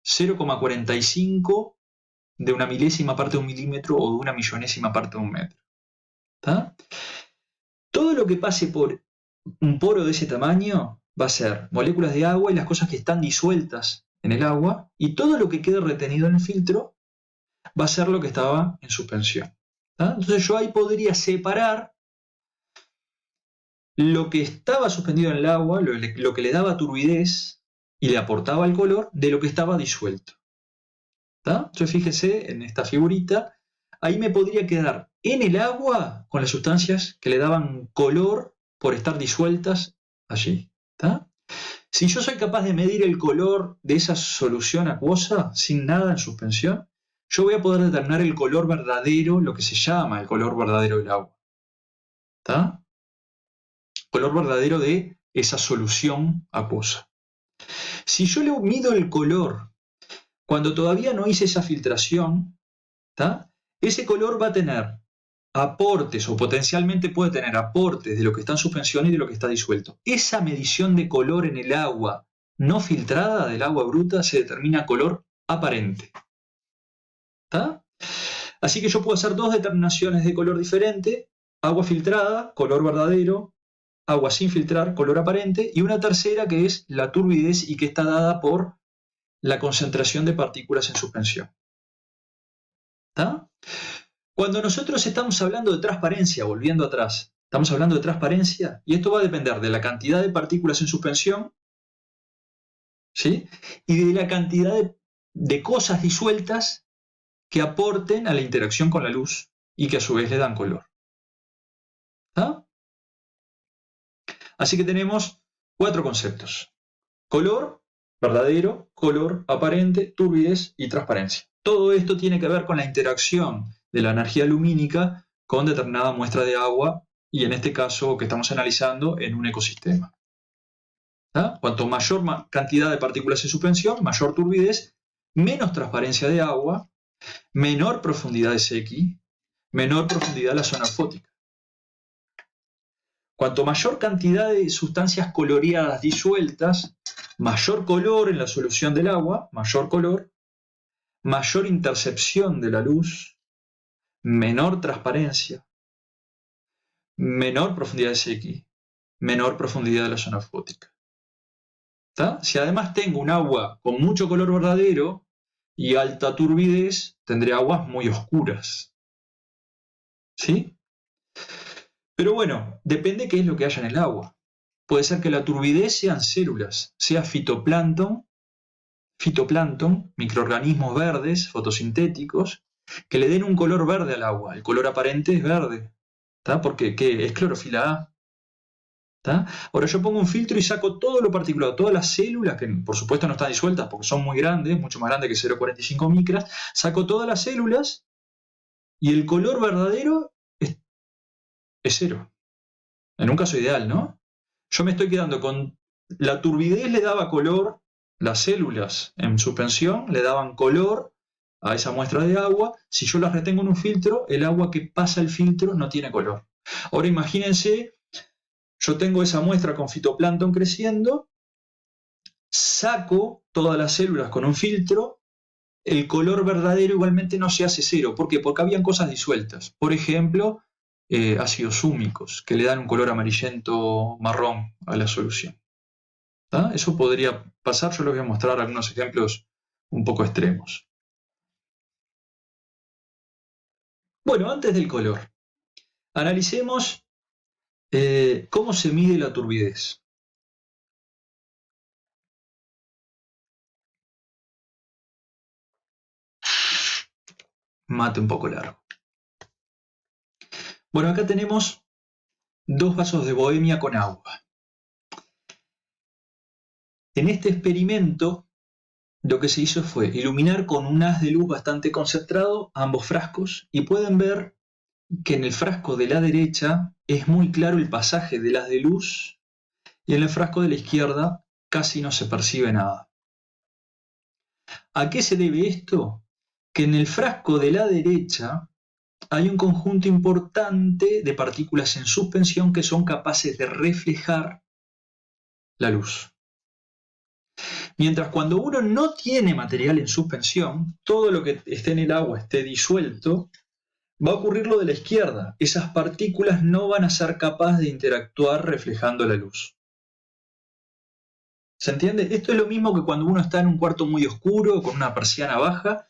S1: 0,45 de una milésima parte de un milímetro o de una millonésima parte de un metro. ¿Tá? Todo lo que pase por un poro de ese tamaño va a ser moléculas de agua y las cosas que están disueltas en el agua, y todo lo que quede retenido en el filtro va a ser lo que estaba en suspensión. ¿Tá? Entonces yo ahí podría separar lo que estaba suspendido en el agua, lo que le daba turbidez y le aportaba el color, de lo que estaba disuelto. ¿Tá? Entonces fíjese en esta figurita, ahí me podría quedar en el agua con las sustancias que le daban color por estar disueltas allí. ¿Tá? Si yo soy capaz de medir el color de esa solución acuosa sin nada en suspensión, yo voy a poder determinar el color verdadero, lo que se llama el color verdadero del agua. ¿Tá? Color verdadero de esa solución acuosa. Si yo le mido el color cuando todavía no hice esa filtración, ¿tá? Ese color va a tener aportes o potencialmente puede tener aportes de lo que está en suspensión y de lo que está disuelto. Esa medición de color en el agua no filtrada, del agua bruta, se determina color aparente. ¿Tá? Así que yo puedo hacer dos determinaciones de color diferente: agua filtrada, color verdadero; agua sin filtrar, color aparente; y una tercera que es la turbidez y que está dada por la concentración de partículas en suspensión. ¿Tá? Cuando nosotros estamos hablando de transparencia, volviendo atrás, estamos hablando de transparencia, y esto va a depender de la cantidad de partículas en suspensión, ¿sí? Y de la cantidad de cosas disueltas que aporten a la interacción con la luz y que a su vez le dan color. ¿Tá? Así que tenemos 4 conceptos: color verdadero, color aparente, turbidez y transparencia. Todo esto tiene que ver con la interacción de la energía lumínica con determinada muestra de agua, y en este caso que estamos analizando en un ecosistema. ¿Tá? Cuanto mayor cantidad de partículas en suspensión, mayor turbidez, menos transparencia de agua, menor profundidad de sequi, menor profundidad de la zona fótica. Cuanto mayor cantidad de sustancias coloreadas disueltas, mayor color en la solución del agua, mayor color, mayor intercepción de la luz, menor transparencia, menor profundidad de sequi, menor profundidad de la zona fótica. ¿Tá? Si además tengo un agua con mucho color verdadero y alta turbidez, tendré aguas muy oscuras. ¿Sí? Pero bueno, depende qué es lo que haya en el agua. Puede ser que la turbidez sean células, sea fitoplancton, microorganismos verdes, fotosintéticos, que le den un color verde al agua. El color aparente es verde, ¿tá? Porque ¿qué? Es clorofila A. ¿Tá? Ahora yo pongo un filtro y saco todo lo particulado, todas las células, que por supuesto no están disueltas porque son muy grandes, mucho más grandes que 0,45 micras, saco todas las células y el color verdadero es 0. En un caso ideal, ¿no? Yo me estoy quedando con la turbidez, le daba color, las células en suspensión le daban color a esa muestra de agua. Si yo las retengo en un filtro, el agua que pasa el filtro no tiene color. Ahora imagínense, yo tengo esa muestra con fitoplancton creciendo, saco todas las células con un filtro, el color verdadero igualmente no se hace 0. ¿Por qué? Porque habían cosas disueltas. Por ejemplo, ácidos húmicos, que le dan un color amarillento marrón a la solución. ¿Tá? Eso podría pasar, yo les voy a mostrar algunos ejemplos un poco extremos. Bueno, antes del color, analicemos cómo se mide la turbidez. Mate un poco largo. Bueno, acá tenemos 2 vasos de bohemia con agua. En este experimento, lo que se hizo fue iluminar con un haz de luz bastante concentrado ambos frascos, y pueden ver que en el frasco de la derecha es muy claro el pasaje del haz de luz, y en el frasco de la izquierda casi no se percibe nada. ¿A qué se debe esto? Que en el frasco de la derecha hay un conjunto importante de partículas en suspensión que son capaces de reflejar la luz. Mientras cuando uno no tiene material en suspensión, todo lo que esté en el agua esté disuelto, va a ocurrir lo de la izquierda. Esas partículas no van a ser capaces de interactuar reflejando la luz. ¿Se entiende? Esto es lo mismo que cuando uno está en un cuarto muy oscuro, con una persiana baja,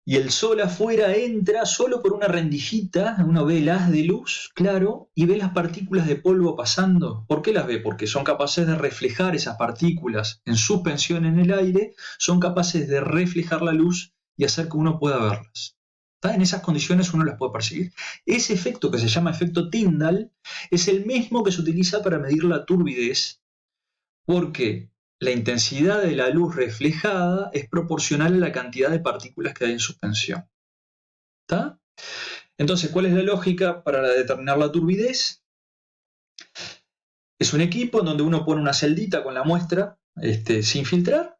S1: y el sol afuera entra solo por una rendijita, uno ve el haz de luz, claro, y ve las partículas de polvo pasando. ¿Por qué las ve? Porque son capaces de reflejar esas partículas en suspensión en el aire, son capaces de reflejar la luz y hacer que uno pueda verlas. ¿Está? En esas condiciones uno las puede percibir. Ese efecto que se llama efecto Tyndall es el mismo que se utiliza para medir la turbidez, porque la intensidad de la luz reflejada es proporcional a la cantidad de partículas que hay en suspensión. ¿Está? Entonces, ¿cuál es la lógica para determinar la turbidez? Es un equipo en donde uno pone una celdita con la muestra sin filtrar.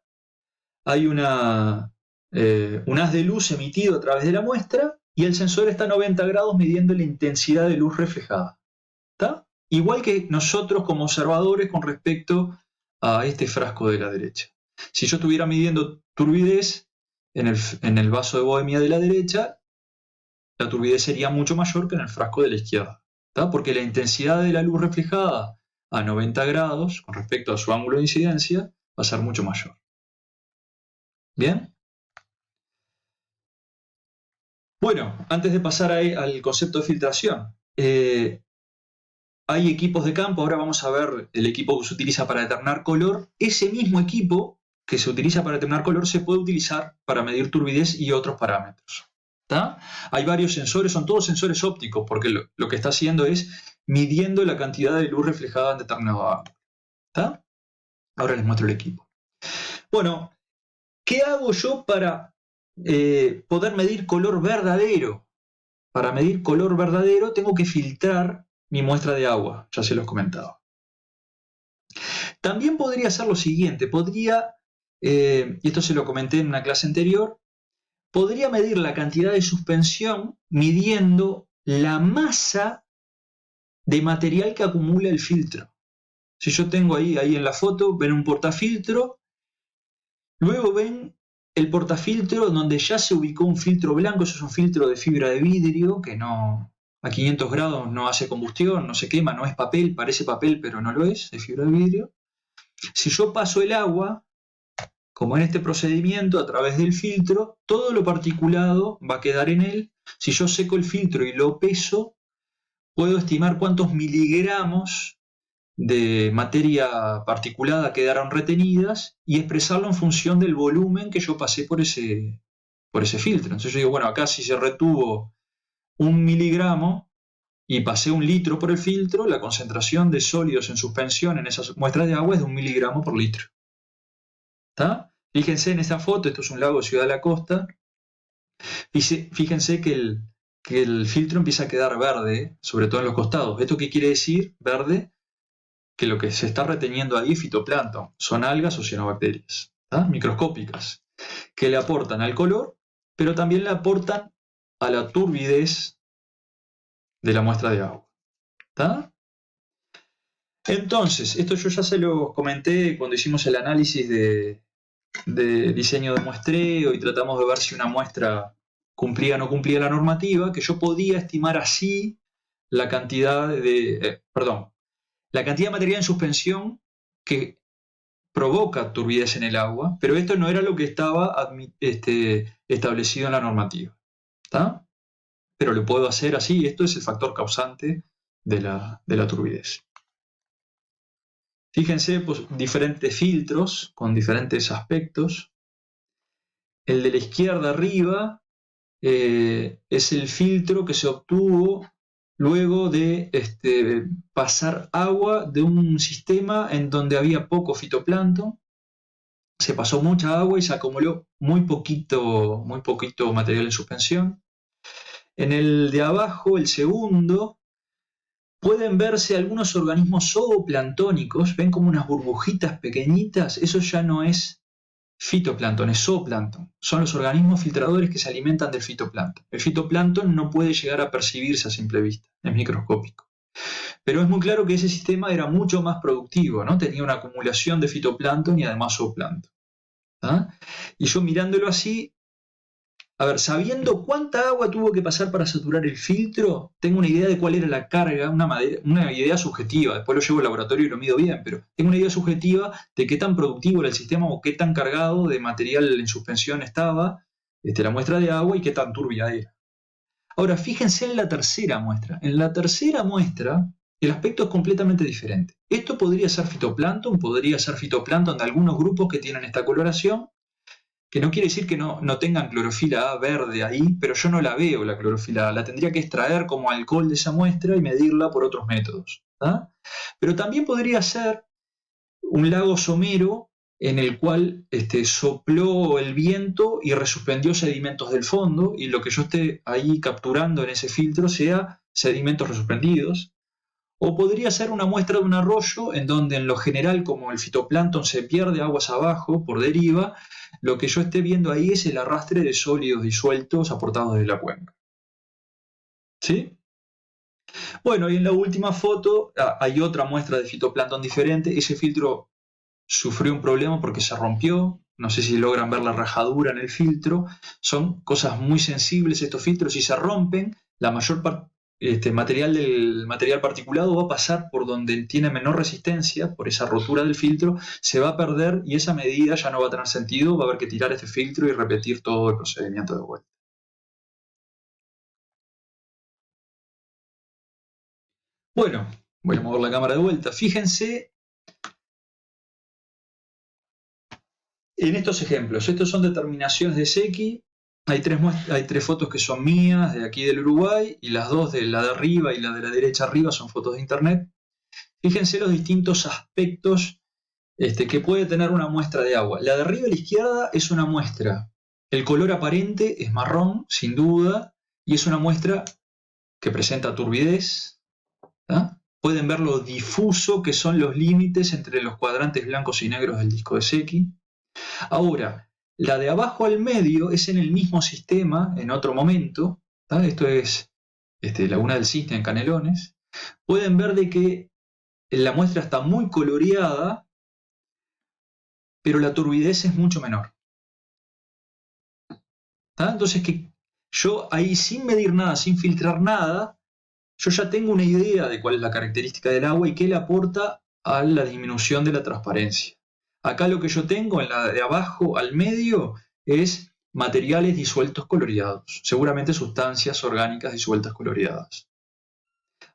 S1: Hay un haz de luz emitido a través de la muestra y el sensor está a 90 grados midiendo la intensidad de luz reflejada. ¿Está? Igual que nosotros como observadores con respecto a este frasco de la derecha. Si yo estuviera midiendo turbidez en el vaso de bohemia de la derecha, la turbidez sería mucho mayor que en el frasco de la izquierda, ¿tá? Porque la intensidad de la luz reflejada a 90 grados con respecto a su ángulo de incidencia va a ser mucho mayor. ¿Bien? Bueno, antes de pasar al concepto de filtración, hay equipos de campo, ahora vamos a ver el equipo que se utiliza para determinar color. Ese mismo equipo que se utiliza para determinar color se puede utilizar para medir turbidez y otros parámetros. ¿Tá? Hay varios sensores, son todos sensores ópticos, porque lo que está haciendo es midiendo la cantidad de luz reflejada en determinado ángulo. ¿Tá? Ahora les muestro el equipo. Bueno, ¿qué hago yo para poder medir color verdadero? Para medir color verdadero tengo que filtrar mi muestra de agua, ya se los comentaba. También podría hacer lo siguiente, y esto se lo comenté en una clase anterior, podría medir la cantidad de suspensión midiendo la masa de material que acumula el filtro. Si yo tengo ahí en la foto, ven un portafiltro, luego ven el portafiltro donde ya se ubicó un filtro blanco, eso es un filtro de fibra de vidrio que no, a 500 grados no hace combustión, no se quema, no es papel, parece papel pero no lo es fibra de vidrio. Si yo paso el agua, como en este procedimiento, a través del filtro, todo lo particulado va a quedar en él. Si yo seco el filtro y lo peso, puedo estimar cuántos miligramos de materia particulada quedaron retenidas y expresarlo en función del volumen que yo pasé por ese filtro. Entonces yo digo, bueno, acá si se retuvo 1 miligramo y pasé 1 litro por el filtro, la concentración de sólidos en suspensión en esas muestras de agua es de 1 miligramo por litro. ¿Está? Fíjense en esta foto, esto es un lago de Ciudad de la Costa. Fíjense que el filtro empieza a quedar verde, sobre todo en los costados. ¿Esto qué quiere decir, verde? Que lo que se está reteniendo ahí es fitoplancton, son algas o cianobacterias, ¿tá? Microscópicas, que le aportan al color, pero también le aportan a la turbidez de la muestra de agua. ¿Tá? Entonces, esto yo ya se lo comenté cuando hicimos el análisis de diseño de muestreo y tratamos de ver si una muestra cumplía o no cumplía la normativa, que yo podía estimar así la cantidad de material en suspensión que provoca turbidez en el agua, pero esto no era lo que estaba establecido en la normativa. ¿Tá? Pero lo puedo hacer así, esto es el factor causante de la turbidez. Fíjense, pues, diferentes filtros con diferentes aspectos. El de la izquierda arriba es el filtro que se obtuvo luego de pasar agua de un sistema en donde había poco fitoplancton. Se pasó mucha agua y se acumuló muy poquito material en suspensión. En el de abajo, el segundo, pueden verse algunos organismos zooplanctónicos, ven como unas burbujitas pequeñitas, eso ya no es fitoplancton, es zooplancton. Son los organismos filtradores que se alimentan del fitoplancton. El fitoplancton no puede llegar a percibirse a simple vista, es microscópico. Pero es muy claro que ese sistema era mucho más productivo, ¿no? Tenía una acumulación de fitoplancton y además zooplancton. Y yo mirándolo así, a ver, sabiendo cuánta agua tuvo que pasar para saturar el filtro, tengo una idea de cuál era la carga, una idea subjetiva. Después lo llevo al laboratorio y lo mido bien, pero tengo una idea subjetiva de qué tan productivo era el sistema o qué tan cargado de material en suspensión estaba la muestra de agua y qué tan turbia era. Ahora, fíjense en la tercera muestra. En la tercera muestra, el aspecto es completamente diferente. Esto podría ser fitoplancton de algunos grupos que tienen esta coloración, que no quiere decir que no tengan clorofila A verde ahí, pero yo no la veo la clorofila A, la tendría que extraer como alcohol de esa muestra y medirla por otros métodos. Pero también podría ser un lago somero en el cual sopló el viento y resuspendió sedimentos del fondo, y lo que yo esté ahí capturando en ese filtro sea sedimentos resuspendidos. O podría ser una muestra de un arroyo en donde en lo general, como el fitoplancton se pierde aguas abajo por deriva, lo que yo esté viendo ahí es el arrastre de sólidos disueltos aportados de la cuenca. ¿Sí? Bueno, y en la última foto hay otra muestra de fitoplancton diferente. Ese filtro sufrió un problema porque se rompió. No sé si logran ver la rajadura en el filtro. Son cosas muy sensibles estos filtros. Si se rompen, la mayor parte del material particulado va a pasar por donde tiene menor resistencia, por esa rotura del filtro, se va a perder y esa medida ya no va a tener sentido, va a haber que tirar este filtro y repetir todo el procedimiento de vuelta. Bueno, voy a mover la cámara de vuelta. Fíjense en estos ejemplos. Estos son determinaciones de Secchi. Hay tres fotos que son mías, de aquí del Uruguay, y las dos, de la de arriba y la de la derecha arriba, son fotos de internet. Fíjense los distintos aspectos que puede tener una muestra de agua. La de arriba a la izquierda es una muestra. El color aparente es marrón, sin duda, y es una muestra que presenta turbidez. Pueden ver lo difuso que son los límites entre los cuadrantes blancos y negros del disco de Secchi. Ahora, la de abajo al medio es en el mismo sistema, en otro momento. Esto es Laguna del Cisne en Canelones. Pueden ver de que la muestra está muy coloreada, pero la turbidez es mucho menor. Entonces, que yo ahí, sin medir nada, sin filtrar nada, yo ya tengo una idea de cuál es la característica del agua y qué le aporta a la disminución de la transparencia. Acá lo que yo tengo en la de abajo al medio es materiales disueltos coloreados, seguramente sustancias orgánicas disueltas coloreadas.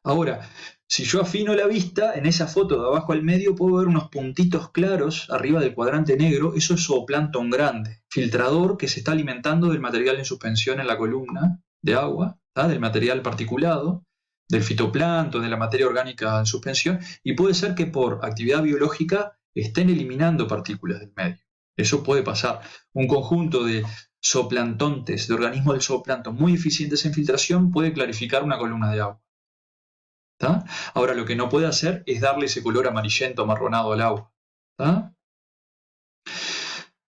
S1: Ahora, si yo afino la vista, en esa foto de abajo al medio puedo ver unos puntitos claros arriba del cuadrante negro. Eso es zooplancton grande, filtrador que se está alimentando del material en suspensión en la columna de agua, del material particulado, del fitoplancton, de la materia orgánica en suspensión, y puede ser que por actividad biológica estén eliminando partículas del medio. Eso puede pasar. Un conjunto de zooplanctontes, de organismos del zooplancton muy eficientes en filtración, puede clarificar una columna de agua. Ahora, lo que no puede hacer es darle ese color amarillento amarronado al agua.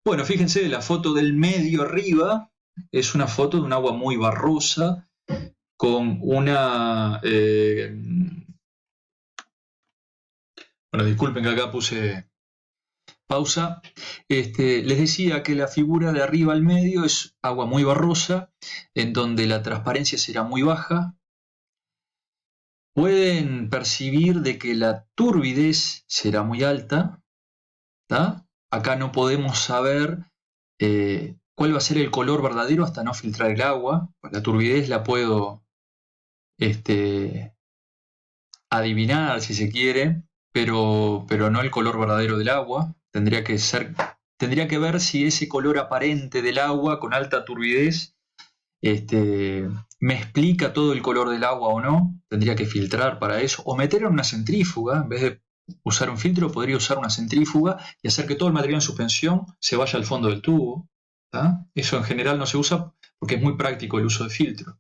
S1: Bueno, fíjense, la foto del medio arriba es una foto de un agua muy barrosa con una... bueno, disculpen que acá puse pausa. Les decía que la figura de arriba al medio es agua muy barrosa, en donde la transparencia será muy baja. Pueden percibir de que la turbidez será muy alta. Acá no podemos saber cuál va a ser el color verdadero hasta no filtrar el agua. La turbidez la puedo adivinar si se quiere, pero no el color verdadero del agua. Tendría que ver si ese color aparente del agua con alta turbidez me explica todo el color del agua o no. Tendría que filtrar para eso, o meter en una centrífuga. En vez de usar un filtro, podría usar una centrífuga y hacer que todo el material en suspensión se vaya al fondo del tubo. Eso en general no se usa porque es muy práctico el uso de filtro.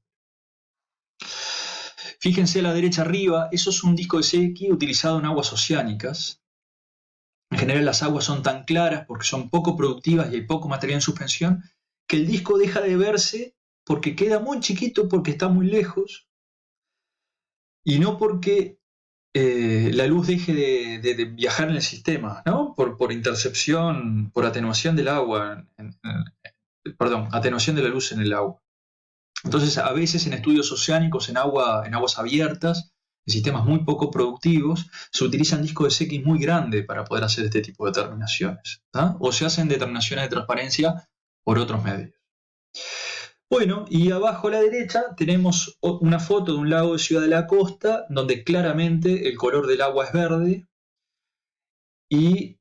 S1: Fíjense a la derecha arriba, eso es un disco de Secchi utilizado en aguas oceánicas. En general las aguas son tan claras porque son poco productivas y hay poco material en suspensión, que el disco deja de verse porque queda muy chiquito, porque está muy lejos, y no porque la luz deje de viajar en el sistema, ¿no? Por intercepción, por atenuación del agua, perdón, atenuación de la luz en el agua. Entonces, a veces en estudios oceánicos, en aguas abiertas, en sistemas muy poco productivos, se utilizan discos de CX muy grandes para poder hacer este tipo de determinaciones, ¿tá? O se hacen determinaciones de transparencia por otros medios. Bueno, y abajo a la derecha tenemos una foto de un lago de Ciudad de la Costa, donde claramente el color del agua es verde, y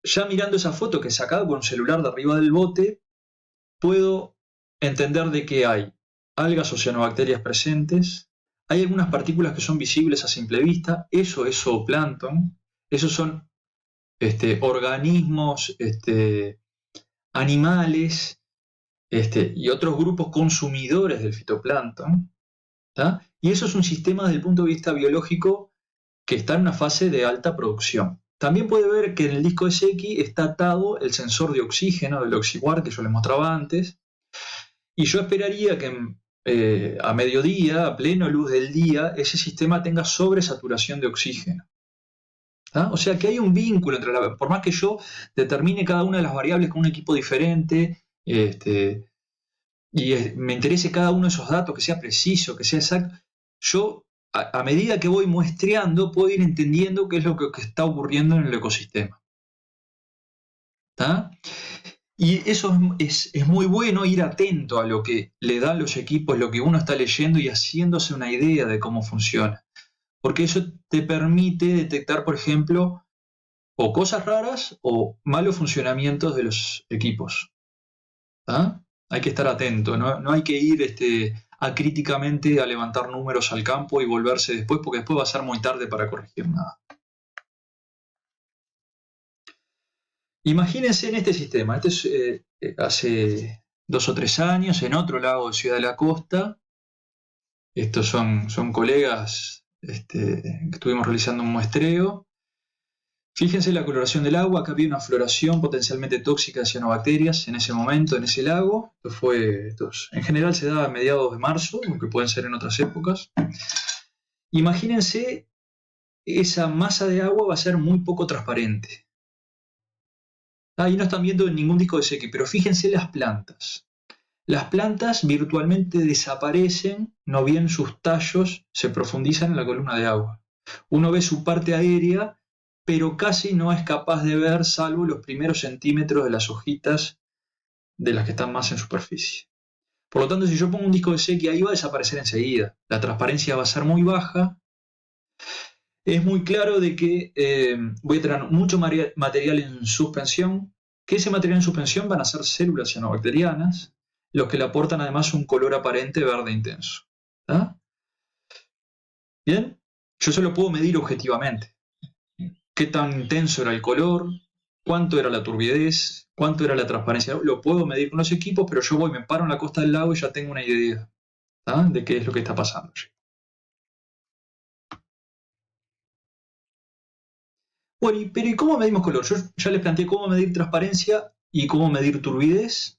S1: ya mirando esa foto que he sacado con un celular de arriba del bote, puedo entender de que hay algas o cianobacterias presentes, hay algunas partículas que son visibles a simple vista, eso es zooplancton, esos son organismos, animales, y otros grupos consumidores del fitoplancton, ¿tá? Y eso es un sistema desde el punto de vista biológico que está en una fase de alta producción. También puede ver que en el disco de Secchi está atado el sensor de oxígeno del OxyWare que yo les mostraba antes, y yo esperaría que a mediodía, a pleno luz del día, ese sistema tenga sobresaturación de oxígeno. ¿Ah? O sea que hay un vínculo entre por más que yo determine cada una de las variables con un equipo diferente, me interese cada uno de esos datos, que sea preciso, que sea exacto, yo a medida que voy muestreando puedo ir entendiendo qué es lo que está ocurriendo en el ecosistema. ¿Tá? Y eso es muy bueno, ir atento a lo que le dan los equipos, lo que uno está leyendo y haciéndose una idea de cómo funciona. Porque eso te permite detectar, por ejemplo, o cosas raras o malos funcionamientos de los equipos. ¿Tá? Hay que estar atento, no hay que ir acríticamente a levantar números al campo y volverse después, porque después va a ser muy tarde para corregir nada. Imagínense en este sistema, este es hace 2 o 3 años, en otro lago de Ciudad de la Costa. Estos son colegas que estuvimos realizando un muestreo. Fíjense la coloración del agua, acá había una floración potencialmente tóxica de cianobacterias en ese momento, en ese lago. En general se da a mediados de marzo, aunque pueden ser en otras épocas. Imagínense, esa masa de agua va a ser muy poco transparente. Ahí no están viendo ningún disco de Secchi, pero fíjense las plantas. Las plantas virtualmente desaparecen, no bien sus tallos se profundizan en la columna de agua. Uno ve su parte aérea, pero casi no es capaz de ver, salvo los primeros centímetros de las hojitas de las que están más en superficie. Por lo tanto, si yo pongo un disco de Secchi, ahí va a desaparecer enseguida. La transparencia va a ser muy baja. Es muy claro de que voy a tener mucho material en suspensión, que ese material en suspensión van a ser células cianobacterianas, los que le aportan además un color aparente verde intenso. ¿Tá? Bien, yo se lo puedo medir objetivamente. Qué tan intenso era el color, cuánto era la turbidez, cuánto era la transparencia. Lo puedo medir con los equipos, pero yo me paro en la costa del lago y ya tengo una idea, ¿tá? De qué es lo que está pasando allí. Bueno, pero ¿y cómo medimos color? Yo ya les planteé cómo medir transparencia y cómo medir turbidez.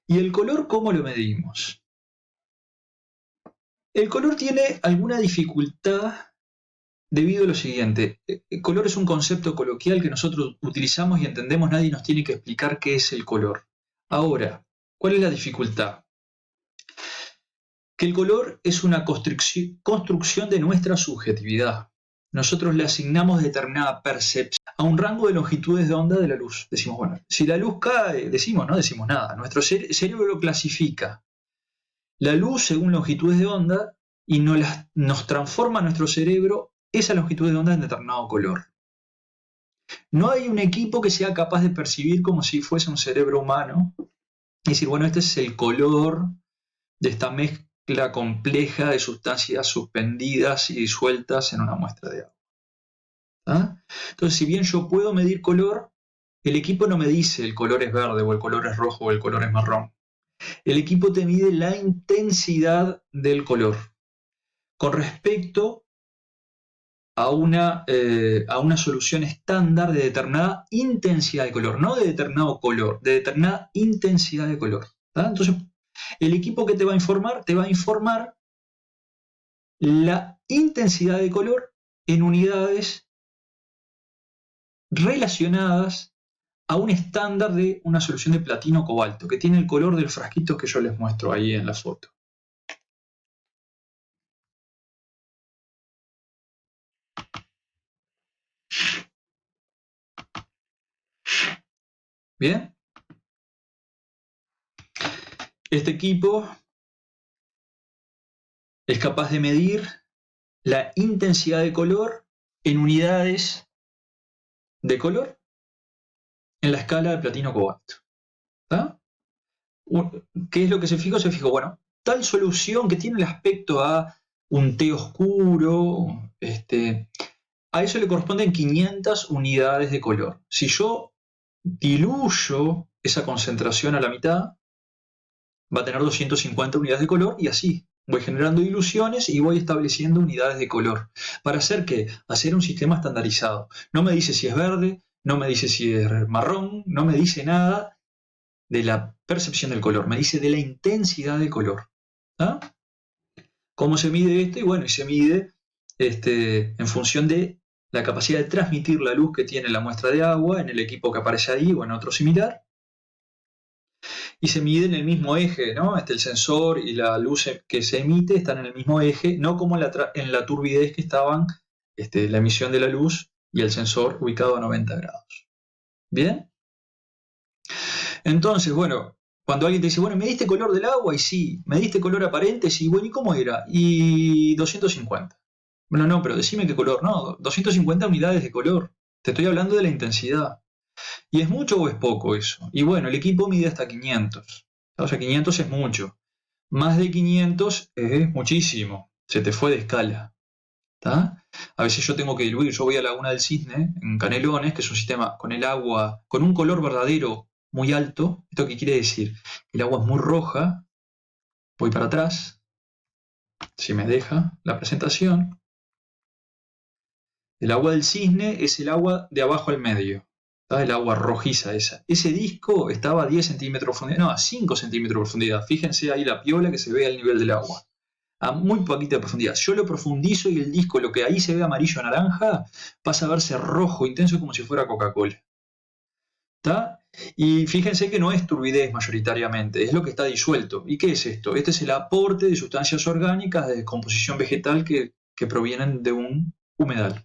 S1: ¿Y el color cómo lo medimos? El color tiene alguna dificultad debido a lo siguiente. El color es un concepto coloquial que nosotros utilizamos y entendemos, nadie nos tiene que explicar qué es el color. Ahora, ¿cuál es la dificultad? Que el color es una construcción de nuestra subjetividad. Nosotros le asignamos determinada percepción a un rango de longitudes de onda de la luz. Decimos, bueno, si la luz cae, no decimos nada. Nuestro cerebro lo clasifica. La luz según longitudes de onda y nos transforma nuestro cerebro esa longitud de onda en determinado color. No hay un equipo que sea capaz de percibir como si fuese un cerebro humano y decir, bueno, este es el color de esta mezcla compleja de sustancias suspendidas y disueltas en una muestra de agua. ¿Ah? Entonces, si bien yo puedo medir color, el equipo no me dice el color es verde o el color es rojo o el color es marrón. El equipo te mide la intensidad del color con respecto a una solución estándar de determinada intensidad de color, no de determinado color, de determinada intensidad de color. ¿Tá? Entonces, el equipo que te va a informar la intensidad de color en unidades relacionadas a un estándar de una solución de platino cobalto, que tiene el color del frasquito que yo les muestro ahí en la foto. Bien. Este equipo es capaz de medir la intensidad de color en unidades de color en la escala de platino cobalto. ¿Tá? ¿Qué es lo que se fijó? Se fijó, bueno, tal solución que tiene el aspecto a un té oscuro, a eso le corresponden 500 unidades de color. Si yo diluyo esa concentración a la mitad, va a tener 250 unidades de color y así. Voy generando diluciones y voy estableciendo unidades de color. ¿Para hacer qué? Hacer un sistema estandarizado. No me dice si es verde, no me dice si es marrón, no me dice nada de la percepción del color, me dice de la intensidad del color. ¿Ah? ¿Cómo se mide esto? Y bueno, y se mide en función de la capacidad de transmitir la luz que tiene la muestra de agua en el equipo que aparece ahí o en otro similar. Y se mide en el mismo eje, ¿no? El sensor y la luz que se emite están en el mismo eje, no como en la turbidez que estaban la emisión de la luz y el sensor ubicado a 90 grados. ¿Bien? Entonces, bueno, cuando alguien te dice, bueno, ¿me diste color del agua? Y sí, ¿me diste color aparente? Sí, bueno, ¿y cómo era? Y 250. Bueno, no, pero decime qué color. No, 250 unidades de color. Te estoy hablando de la intensidad. ¿Y es mucho o es poco eso? Y bueno, el equipo mide hasta 500. O sea, 500 es mucho. Más de 500 es muchísimo. Se te fue de escala. ¿Tá? A veces yo tengo que diluir. Yo voy a Laguna del Cisne, en Canelones, que es un sistema con el agua, con un color verdadero muy alto. ¿Esto qué quiere decir? El agua es muy roja. Voy para atrás. Si me deja la presentación. El agua del Cisne es el agua de abajo al medio. El agua rojiza esa. Ese disco estaba a 10 centímetros de profundidad, no, a 5 centímetros de profundidad. Fíjense ahí la piola que se ve al nivel del agua. A muy poquita de profundidad. Yo lo profundizo y el disco, lo que ahí se ve amarillo naranja, pasa a verse rojo, intenso, como si fuera Coca-Cola. ¿Está? Y fíjense que no es turbidez mayoritariamente, es lo que está disuelto. ¿Y qué es esto? Este es el aporte de sustancias orgánicas de composición vegetal que provienen de un humedal.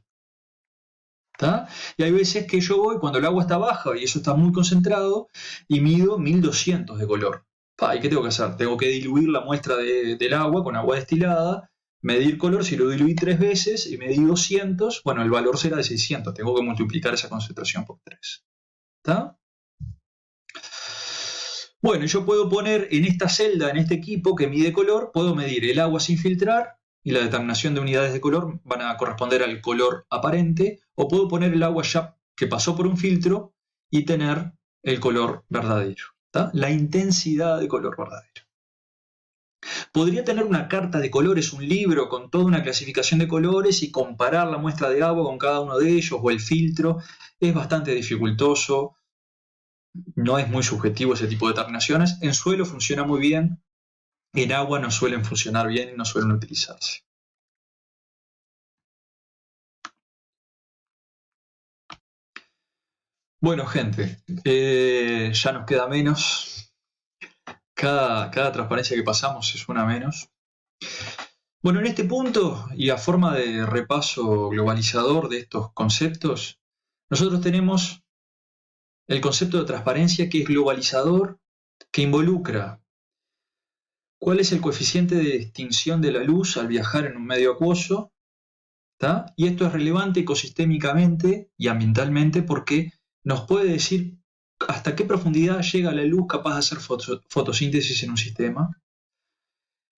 S1: ¿Tá? Y hay veces que yo voy cuando el agua está baja y eso está muy concentrado y mido 1200 de color. ¿Y qué tengo que hacer? Tengo que diluir la muestra del agua con agua destilada, medir color, si lo diluí 3 veces y medí 200, bueno, el valor será de 600, tengo que multiplicar esa concentración por 3. ¿Está? Bueno, yo puedo poner en esta celda, en este equipo que mide color, puedo medir el agua sin filtrar, y la determinación de unidades de color van a corresponder al color aparente, o puedo poner el agua ya que pasó por un filtro y tener el color verdadero, ¿tá? La intensidad de color verdadero. Podría tener una carta de colores, un libro con toda una clasificación de colores y comparar la muestra de agua con cada uno de ellos o el filtro. Es bastante dificultoso, no es muy subjetivo ese tipo de determinaciones. En suelo funciona muy bien. En agua no suelen funcionar bien y no suelen utilizarse. Bueno, gente, ya nos queda menos. Cada transparencia que pasamos es una menos. Bueno, en este punto, y a forma de repaso globalizador de estos conceptos, nosotros tenemos el concepto de transparencia que es globalizador, que involucra cuál es el coeficiente de distinción de la luz al viajar en un medio acuoso, ¿tá? Y esto es relevante ecosistémicamente y ambientalmente porque nos puede decir hasta qué profundidad llega la luz capaz de hacer fotosíntesis en un sistema.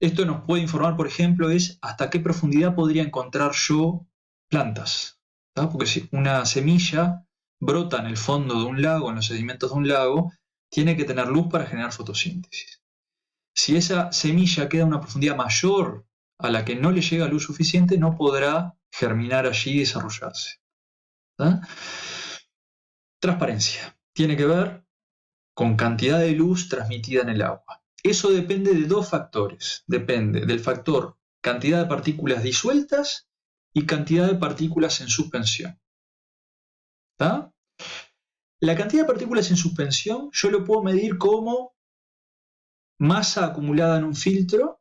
S1: Esto nos puede informar, por ejemplo, es hasta qué profundidad podría encontrar yo plantas, ¿tá? Porque si una semilla brota en el fondo de un lago, en los sedimentos de un lago, tiene que tener luz para generar fotosíntesis. Si esa semilla queda a una profundidad mayor a la que no le llega luz suficiente, no podrá germinar allí y desarrollarse. ¿Tá? Transparencia. Tiene que ver con cantidad de luz transmitida en el agua. Eso depende de dos factores. Depende del factor cantidad de partículas disueltas y cantidad de partículas en suspensión. ¿Tá? La cantidad de partículas en suspensión yo lo puedo medir como masa acumulada en un filtro,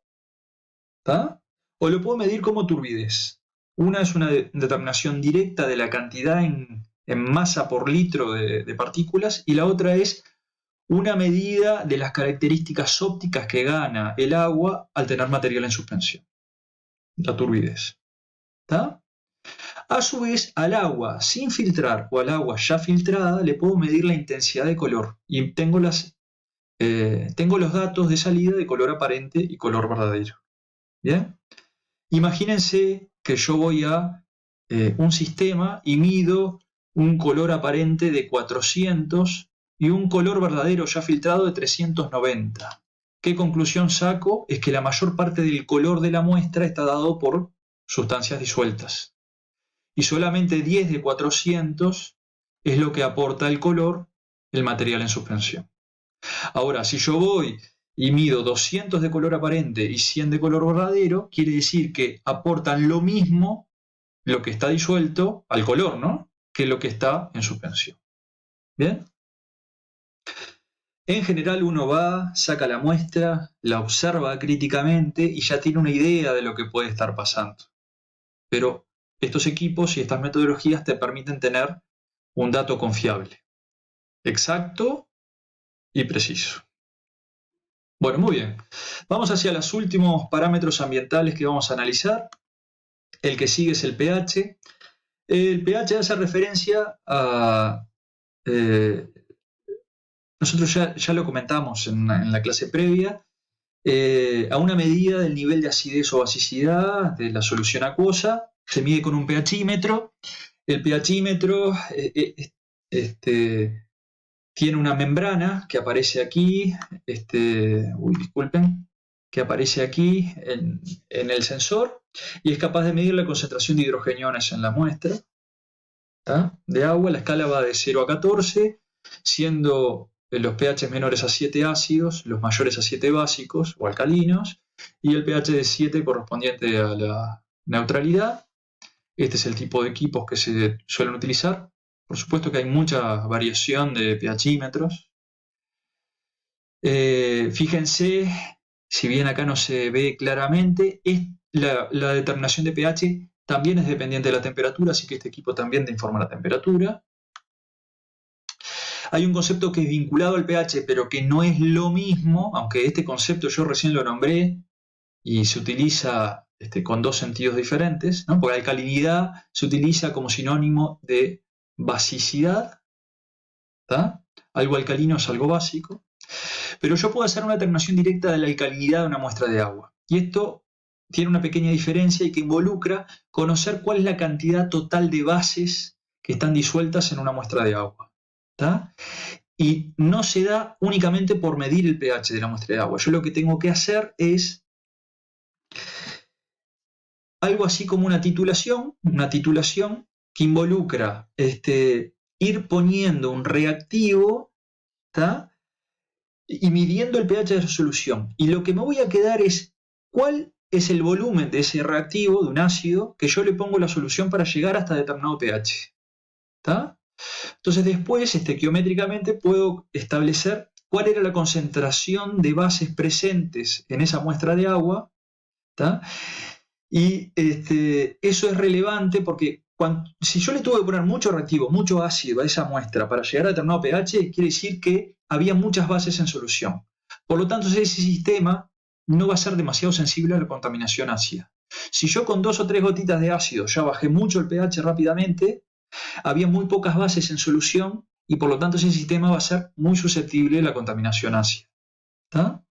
S1: ¿tá? O lo puedo medir como turbidez. Una es una determinación directa de la cantidad en masa por litro de partículas y la otra es una medida de las características ópticas que gana el agua al tener material en suspensión, la turbidez. ¿Tá? A su vez, al agua sin filtrar o al agua ya filtrada le puedo medir la intensidad de color y tengo los datos de salida de color aparente y color verdadero. ¿Bien? Imagínense que yo voy a un sistema y mido un color aparente de 400 y un color verdadero ya filtrado de 390. ¿Qué conclusión saco? Es que la mayor parte del color de la muestra está dado por sustancias disueltas. Y solamente 10 de 400 es lo que aporta el color, el material en suspensión. Ahora, si yo voy y mido 200 de color aparente y 100 de color verdadero, quiere decir que aportan lo mismo lo que está disuelto al color, ¿no? Que lo que está en suspensión. ¿Bien? En general uno va, saca la muestra, la observa críticamente y ya tiene una idea de lo que puede estar pasando. Pero estos equipos y estas metodologías te permiten tener un dato confiable, exacto y preciso. Bueno, muy bien. Vamos hacia los últimos parámetros ambientales que vamos a analizar. El que sigue es el pH. El pH hace referencia a... nosotros ya lo comentamos en la clase previa, a una medida del nivel de acidez o basicidad de la solución acuosa. Se mide con un pHímetro. El pHímetro tiene una membrana que aparece aquí, que aparece aquí en el sensor y es capaz de medir la concentración de hidrogeniones en la muestra, ¿tá? De agua. La escala va de 0 a 14, siendo los pH menores a 7 ácidos, los mayores a 7 básicos o alcalinos, y el pH de 7 correspondiente a la neutralidad. Este es el tipo de equipos que se suelen utilizar. Por supuesto que hay mucha variación de pHímetros. Fíjense, si bien acá no se ve claramente, la determinación de pH también es dependiente de la temperatura, así que este equipo también te informa la temperatura. Hay un concepto que es vinculado al pH, pero que no es lo mismo, aunque este concepto yo recién lo nombré y se utiliza con dos sentidos diferentes, ¿no? Porque alcalinidad se utiliza como sinónimo de basicidad, ¿tá? Algo alcalino es algo básico, pero yo puedo hacer una determinación directa de la alcalinidad de una muestra de agua. Y esto tiene una pequeña diferencia y que involucra conocer cuál es la cantidad total de bases que están disueltas en una muestra de agua, ¿tá? Y no se da únicamente por medir el pH de la muestra de agua. Yo lo que tengo que hacer es algo así como una titulación que involucra ir poniendo un reactivo, ¿tá? Y midiendo el pH de la solución. Y lo que me voy a quedar es cuál es el volumen de ese reactivo, de un ácido, que yo le pongo la solución para llegar hasta determinado pH. ¿Tá? Entonces después, geométricamente, puedo establecer cuál era la concentración de bases presentes en esa muestra de agua, ¿tá? Y eso es relevante porque si yo le tuve que poner mucho reactivo, mucho ácido a esa muestra para llegar a determinado pH, quiere decir que había muchas bases en solución. Por lo tanto, ese sistema no va a ser demasiado sensible a la contaminación ácida. Si yo con 2 o 3 gotitas de ácido ya bajé mucho el pH rápidamente, había muy pocas bases en solución y por lo tanto ese sistema va a ser muy susceptible a la contaminación ácida. ¿Tá?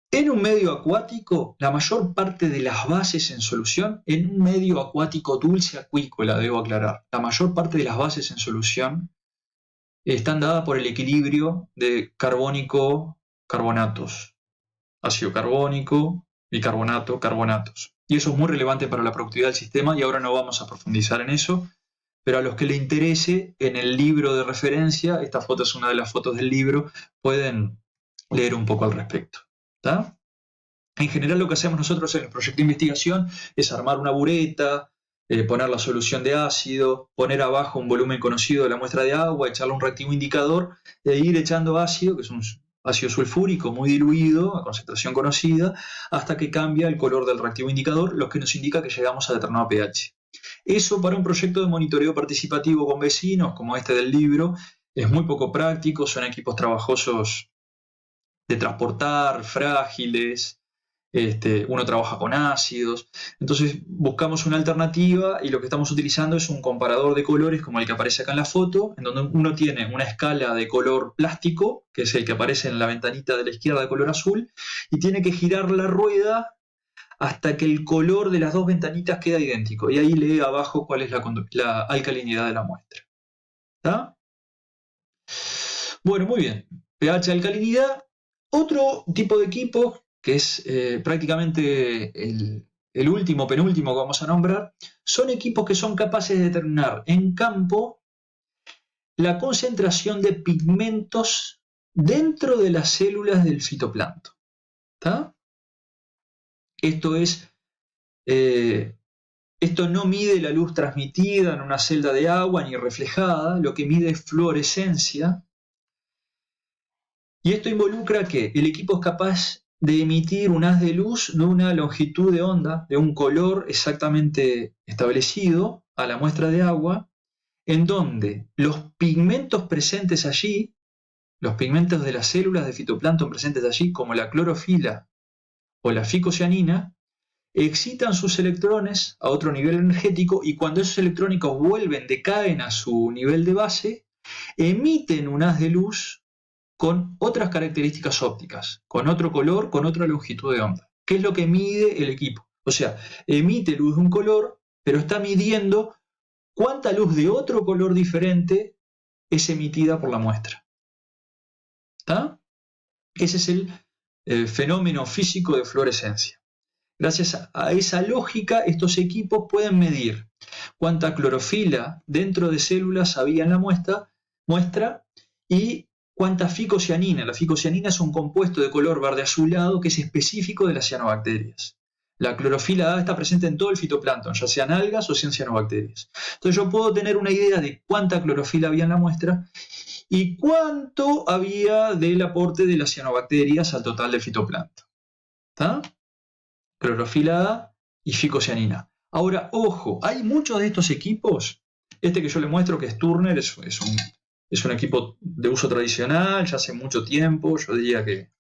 S1: En un medio acuático, la mayor parte de las bases en solución, en un medio acuático dulce acuícola, debo aclarar, la mayor parte de las bases en solución están dadas por el equilibrio de carbónico-carbonatos, ácido carbónico, bicarbonato, carbonatos. y eso es muy relevante para la productividad del sistema y ahora no vamos a profundizar en eso, pero a los que le interese, en el libro de referencia, esta foto es una de las fotos del libro, pueden leer un poco al respecto. ¿Tá? En general lo que hacemos nosotros en el proyecto de investigación es armar una bureta, poner la solución de ácido, poner abajo un volumen conocido de la muestra de agua, echarle un reactivo indicador e ir echando ácido, que es un ácido sulfúrico muy diluido, a concentración conocida, hasta que cambia el color del reactivo indicador, lo que nos indica que llegamos a determinado pH. Eso para un proyecto de monitoreo participativo con vecinos, como este del libro, es muy poco práctico, son equipos trabajosos de transportar, frágiles, uno trabaja con ácidos, entonces buscamos una alternativa y lo que estamos utilizando es un comparador de colores como el que aparece acá en la foto, en donde uno tiene una escala de color plástico, que es el que aparece en la ventanita de la izquierda de color azul, y tiene que girar la rueda hasta que el color de las dos ventanitas queda idéntico, y ahí lee abajo cuál es la alcalinidad de la muestra. ¿Está? Bueno, muy bien. pH, alcalinidad. Otro tipo de equipo que es prácticamente el último, penúltimo que vamos a nombrar, son equipos que son capaces de determinar en campo la concentración de pigmentos dentro de las células del fitoplancton. ¿Tá? Esto no mide la luz transmitida en una celda de agua ni reflejada, lo que mide es fluorescencia. Y esto involucra que el equipo es capaz de emitir un haz de luz de una longitud de onda, de un color exactamente establecido a la muestra de agua, en donde los pigmentos presentes allí, los pigmentos de las células de fitoplancton presentes allí, como la clorofila o la ficocianina, excitan sus electrones a otro nivel energético y cuando esos electrónicos decaen a su nivel de base, emiten un haz de luz con otras características ópticas, con otro color, con otra longitud de onda. ¿Qué es lo que mide el equipo? O sea, emite luz de un color, pero está midiendo cuánta luz de otro color diferente es emitida por la muestra. ¿Está? Ese es el fenómeno físico de fluorescencia. Gracias a esa lógica, estos equipos pueden medir cuánta clorofila dentro de células había en la muestra y cuánta ficocianina. La ficocianina es un compuesto de color verde azulado que es específico de las cianobacterias. La clorofila A está presente en todo el fitoplancton, ya sean algas o sean cianobacterias. Entonces yo puedo tener una idea de cuánta clorofila había en la muestra y cuánto había del aporte de las cianobacterias al total del fitoplancton. ¿Está? Clorofila A y ficocianina. Ahora, ojo, hay muchos de estos equipos, este que yo le muestro que es Turner, es un equipo de uso tradicional, ya hace mucho tiempo, yo diría que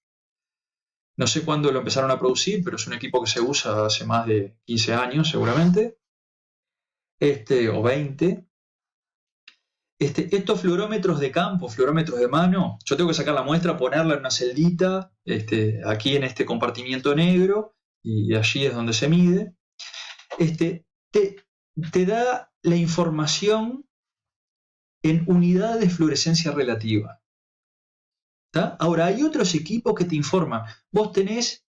S1: no sé cuándo lo empezaron a producir, pero es un equipo que se usa hace más de 15 años seguramente, o 20. Estos fluorómetros de campo, fluorómetros de mano, yo tengo que sacar la muestra, ponerla en una celdita, aquí en este compartimiento negro, y allí es donde se mide, te da la información en unidades de fluorescencia relativa. ¿Tá? Ahora, hay otros equipos que te informan. Vos tenés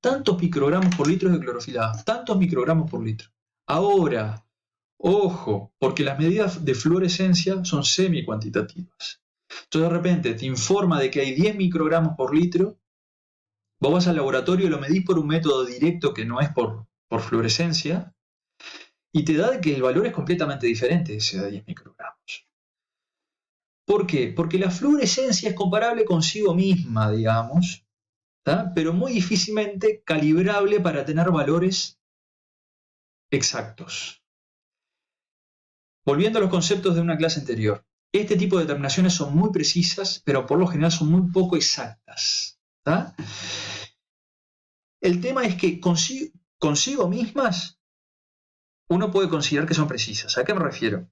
S1: tantos microgramos por litro de clorofila A, tantos microgramos por litro. Ahora, ojo, porque las medidas de fluorescencia son semi-cuantitativas. Entonces, de repente, te informa de que hay 10 microgramos por litro. Vos vas al laboratorio y lo medís por un método directo que no es por fluorescencia, y te da que el valor es completamente diferente, ese de 10 microgramos. ¿Por qué? Porque la fluorescencia es comparable consigo misma, digamos, ¿tá? Pero muy difícilmente calibrable para tener valores exactos. Volviendo a los conceptos de una clase anterior, este tipo de determinaciones son muy precisas, pero por lo general son muy poco exactas. ¿Tá? El tema es que consigo mismas uno puede considerar que son precisas. ¿A qué me refiero?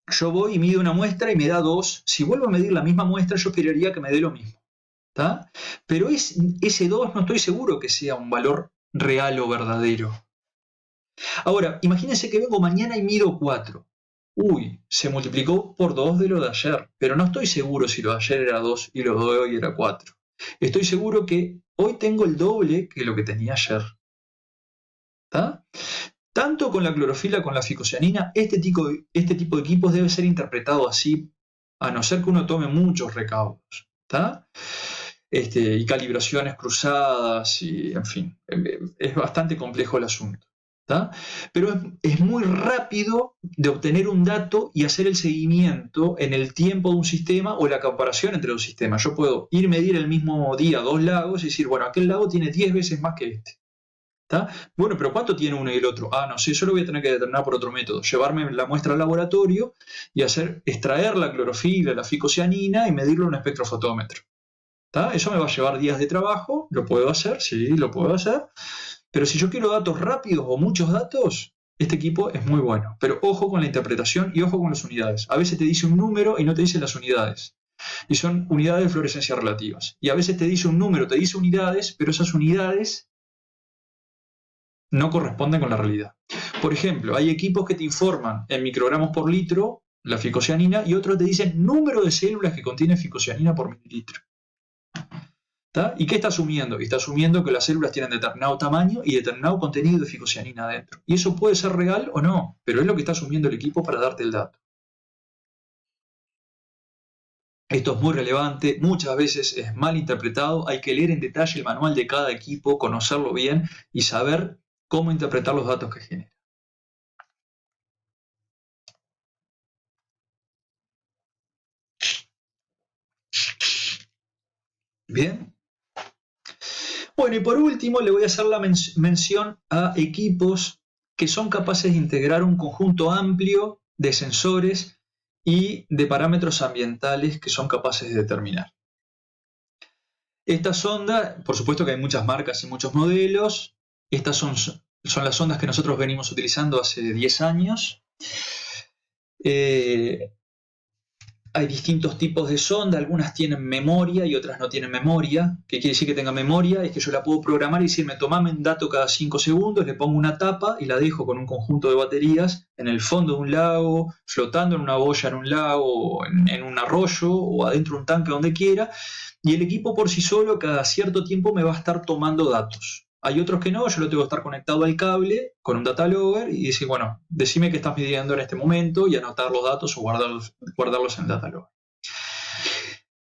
S1: Yo voy y mido una muestra y me da 2. Si vuelvo a medir la misma muestra, yo esperaría que me dé lo mismo. ¿Tá? Pero ese 2 no estoy seguro que sea un valor real o verdadero. Ahora, imagínense que vengo mañana y mido 4. Uy, se multiplicó por 2 de lo de ayer, pero no estoy seguro si lo de ayer era 2 y lo de hoy era 4. Estoy seguro que hoy tengo el doble que lo que tenía ayer. ¿tá? Tanto con la clorofila como con la ficocianina, este tipo de equipos debe ser interpretado así, a no ser que uno tome muchos recaudos, ¿tá? Y calibraciones cruzadas, y en fin, es bastante complejo el asunto, ¿tá? Pero es muy rápido de obtener un dato y hacer el seguimiento en el tiempo de un sistema o la comparación entre los sistemas. Yo puedo ir a medir el mismo día 2 lagos y decir, bueno, aquel lago tiene 10 veces más que este. ¿Tá? Bueno, pero ¿cuánto tiene uno y el otro? Ah, no sé, yo lo voy a tener que determinar por otro método. Llevarme la muestra al laboratorio y extraer la clorofila, la ficocianina y medirlo en un espectrofotómetro. ¿Tá? Eso me va a llevar días de trabajo, lo puedo hacer, sí, lo puedo hacer. Pero si yo quiero datos rápidos o muchos datos, este equipo es muy bueno. Pero ojo con la interpretación y ojo con las unidades. A veces te dice un número y no te dice las unidades. Y son unidades de fluorescencia relativas. Y a veces te dice un número, te dice unidades, pero esas unidades no corresponden con la realidad. Por ejemplo, hay equipos que te informan en microgramos por litro la ficocianina y otros te dicen número de células que contiene ficocianina por mililitro. ¿Tá? ¿Y qué está asumiendo? Está asumiendo que las células tienen determinado tamaño y determinado contenido de ficocianina adentro. Y eso puede ser real o no, pero es lo que está asumiendo el equipo para darte el dato. Esto es muy relevante, muchas veces es mal interpretado, hay que leer en detalle el manual de cada equipo, conocerlo bien y saber cómo interpretar los datos que genera. Bien. Bueno, y por último le voy a hacer la mención a equipos que son capaces de integrar un conjunto amplio de sensores y de parámetros ambientales que son capaces de determinar. Esta sonda, por supuesto que hay muchas marcas y muchos modelos. Estas son las sondas que nosotros venimos utilizando hace 10 años. Hay distintos tipos de sonda, algunas tienen memoria y otras no tienen memoria. ¿Qué quiere decir que tenga memoria? Es que yo la puedo programar y decirme, tomame un dato cada 5 segundos, le pongo una tapa y la dejo con un conjunto de baterías en el fondo de un lago, flotando en una boya en un lago, en un arroyo o adentro de un tanque, donde quiera, y el equipo por sí solo cada cierto tiempo me va a estar tomando datos. Hay otros que no, yo lo tengo que estar conectado al cable con un data logger y decir, bueno, decime qué estás midiendo en este momento y anotar los datos o guardarlos en el data logger.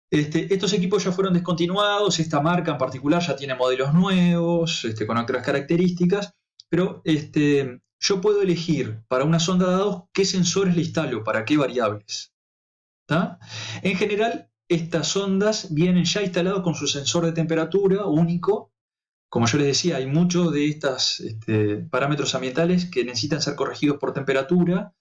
S1: Estos equipos ya fueron descontinuados, esta marca en particular ya tiene modelos nuevos, con otras características, pero yo puedo elegir para una sonda de datos qué sensores le instalo, para qué variables. ¿Tá? En general, estas sondas vienen ya instaladas con su sensor de temperatura único. Como yo les decía, hay muchos de estos parámetros ambientales que necesitan ser corregidos por temperatura,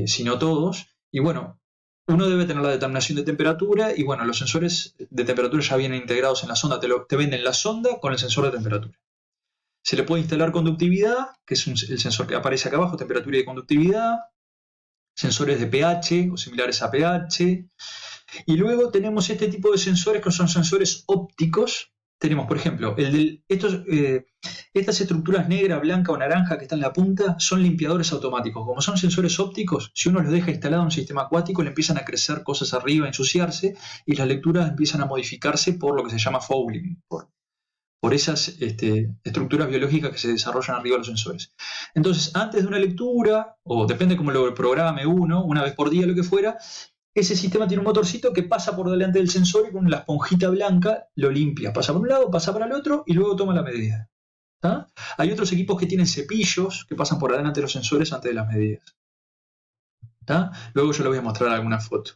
S1: si no todos. Y bueno, uno debe tener la determinación de temperatura y bueno, los sensores de temperatura ya vienen integrados en la sonda. Te venden la sonda con el sensor de temperatura. Se le puede instalar conductividad, que es el sensor que aparece acá abajo, temperatura y conductividad, sensores de pH o similares a pH. Y luego tenemos este tipo de sensores que son sensores ópticos. Tenemos, por ejemplo, estas estructuras negra, blanca o naranja que están en la punta son limpiadores automáticos. Como son sensores ópticos, si uno los deja instalados en un sistema acuático, le empiezan a crecer cosas arriba, a ensuciarse, y las lecturas empiezan a modificarse por lo que se llama fouling, por esas estructuras biológicas que se desarrollan arriba de los sensores. Entonces, antes de una lectura, o depende cómo lo programe uno, una vez por día, lo que fuera, ese sistema tiene un motorcito que pasa por delante del sensor y con la esponjita blanca lo limpia. Pasa por un lado, pasa para el otro y luego toma la medida. ¿Tá? Hay otros equipos que tienen cepillos que pasan por delante de los sensores antes de las medidas. ¿Tá? Luego yo les voy a mostrar alguna foto.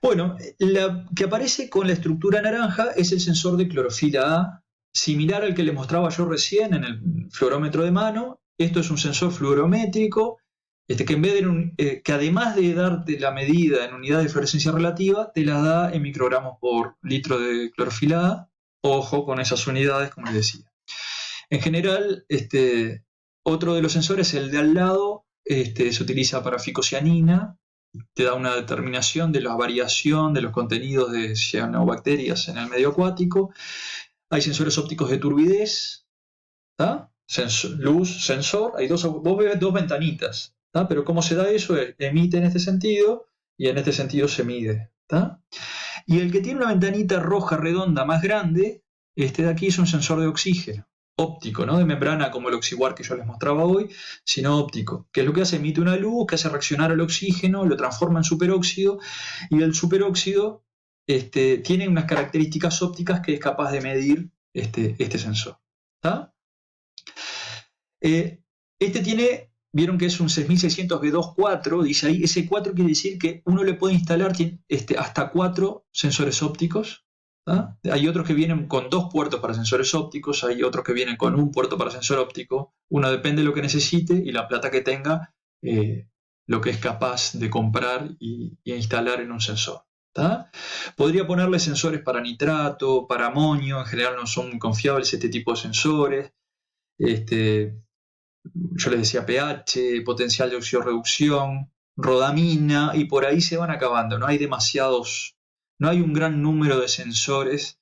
S1: Bueno, la que aparece con la estructura naranja es el sensor de clorofila A, similar al que les mostraba yo recién en el fluorómetro de mano. Esto es un sensor fluorométrico que en vez de que además de darte la medida en unidades de fluorescencia relativa, te la da en microgramos por litro de clorofila A. Ojo con esas unidades, como les decía. En general, otro de los sensores, el de al lado, se utiliza para ficocianina, te da una determinación de la variación de los contenidos de cianobacterias en el medio acuático. Hay sensores ópticos de turbidez, ¿tá? Luz, sensor, vos ves dos ventanitas. ¿Tá? Pero ¿cómo se da eso? Emite en este sentido y en este sentido se mide. ¿Tá? Y el que tiene una ventanita roja redonda más grande, este de aquí es un sensor de oxígeno. óptico, no de membrana como el Oxiguar que yo les mostraba hoy, sino óptico, que es lo que hace, emite una luz que hace reaccionar al oxígeno, lo transforma en superóxido, y el superóxido tiene unas características ópticas que es capaz de medir este sensor. ¿Está? Vieron que es un 6600 B2.4, dice ahí, ese 4 quiere decir que uno le puede instalar hasta 4 sensores ópticos. ¿Ah? Hay otros que vienen con 2 puertos para sensores ópticos, hay otros que vienen con un puerto para sensor óptico. Uno depende de lo que necesite y la plata que tenga, lo que es capaz de comprar y instalar en un sensor. ¿Tá? Podría ponerle sensores para nitrato, para amonio, en general no son muy confiables este tipo de sensores. Yo les decía pH, potencial de oxidorreducción, rodamina, y por ahí se van acabando. No hay un gran número de sensores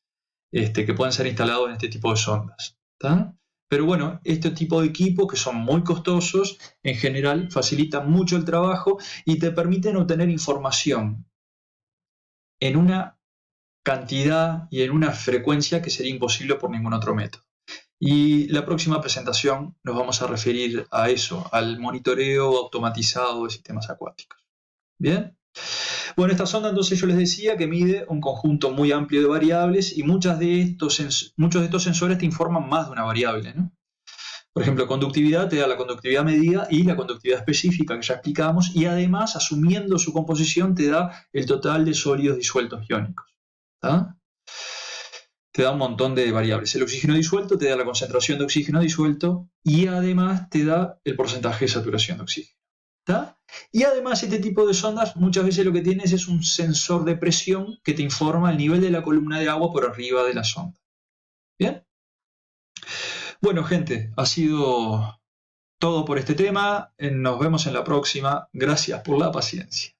S1: que puedan ser instalados en este tipo de sondas. ¿Tá? Pero bueno, este tipo de equipos que son muy costosos, en general facilitan mucho el trabajo y te permiten obtener información en una cantidad y en una frecuencia que sería imposible por ningún otro método. Y la próxima presentación nos vamos a referir a eso, al monitoreo automatizado de sistemas acuáticos. ¿Bien? Bueno, esta sonda entonces yo les decía que mide un conjunto muy amplio de variables y muchos de estos sensores te informan más de una variable, ¿no? Por ejemplo, conductividad te da la conductividad medida y la conductividad específica que ya explicamos, y además, asumiendo su composición, te da el total de sólidos disueltos iónicos. ¿Tá? Te da un montón de variables. El oxígeno disuelto te da la concentración de oxígeno disuelto y además te da el porcentaje de saturación de oxígeno. ¿Tá? Y además este tipo de sondas muchas veces lo que tienes es un sensor de presión que te informa el nivel de la columna de agua por arriba de la sonda. ¿Bien? Bueno, gente, ha sido todo por este tema. Nos vemos en la próxima. Gracias por la paciencia.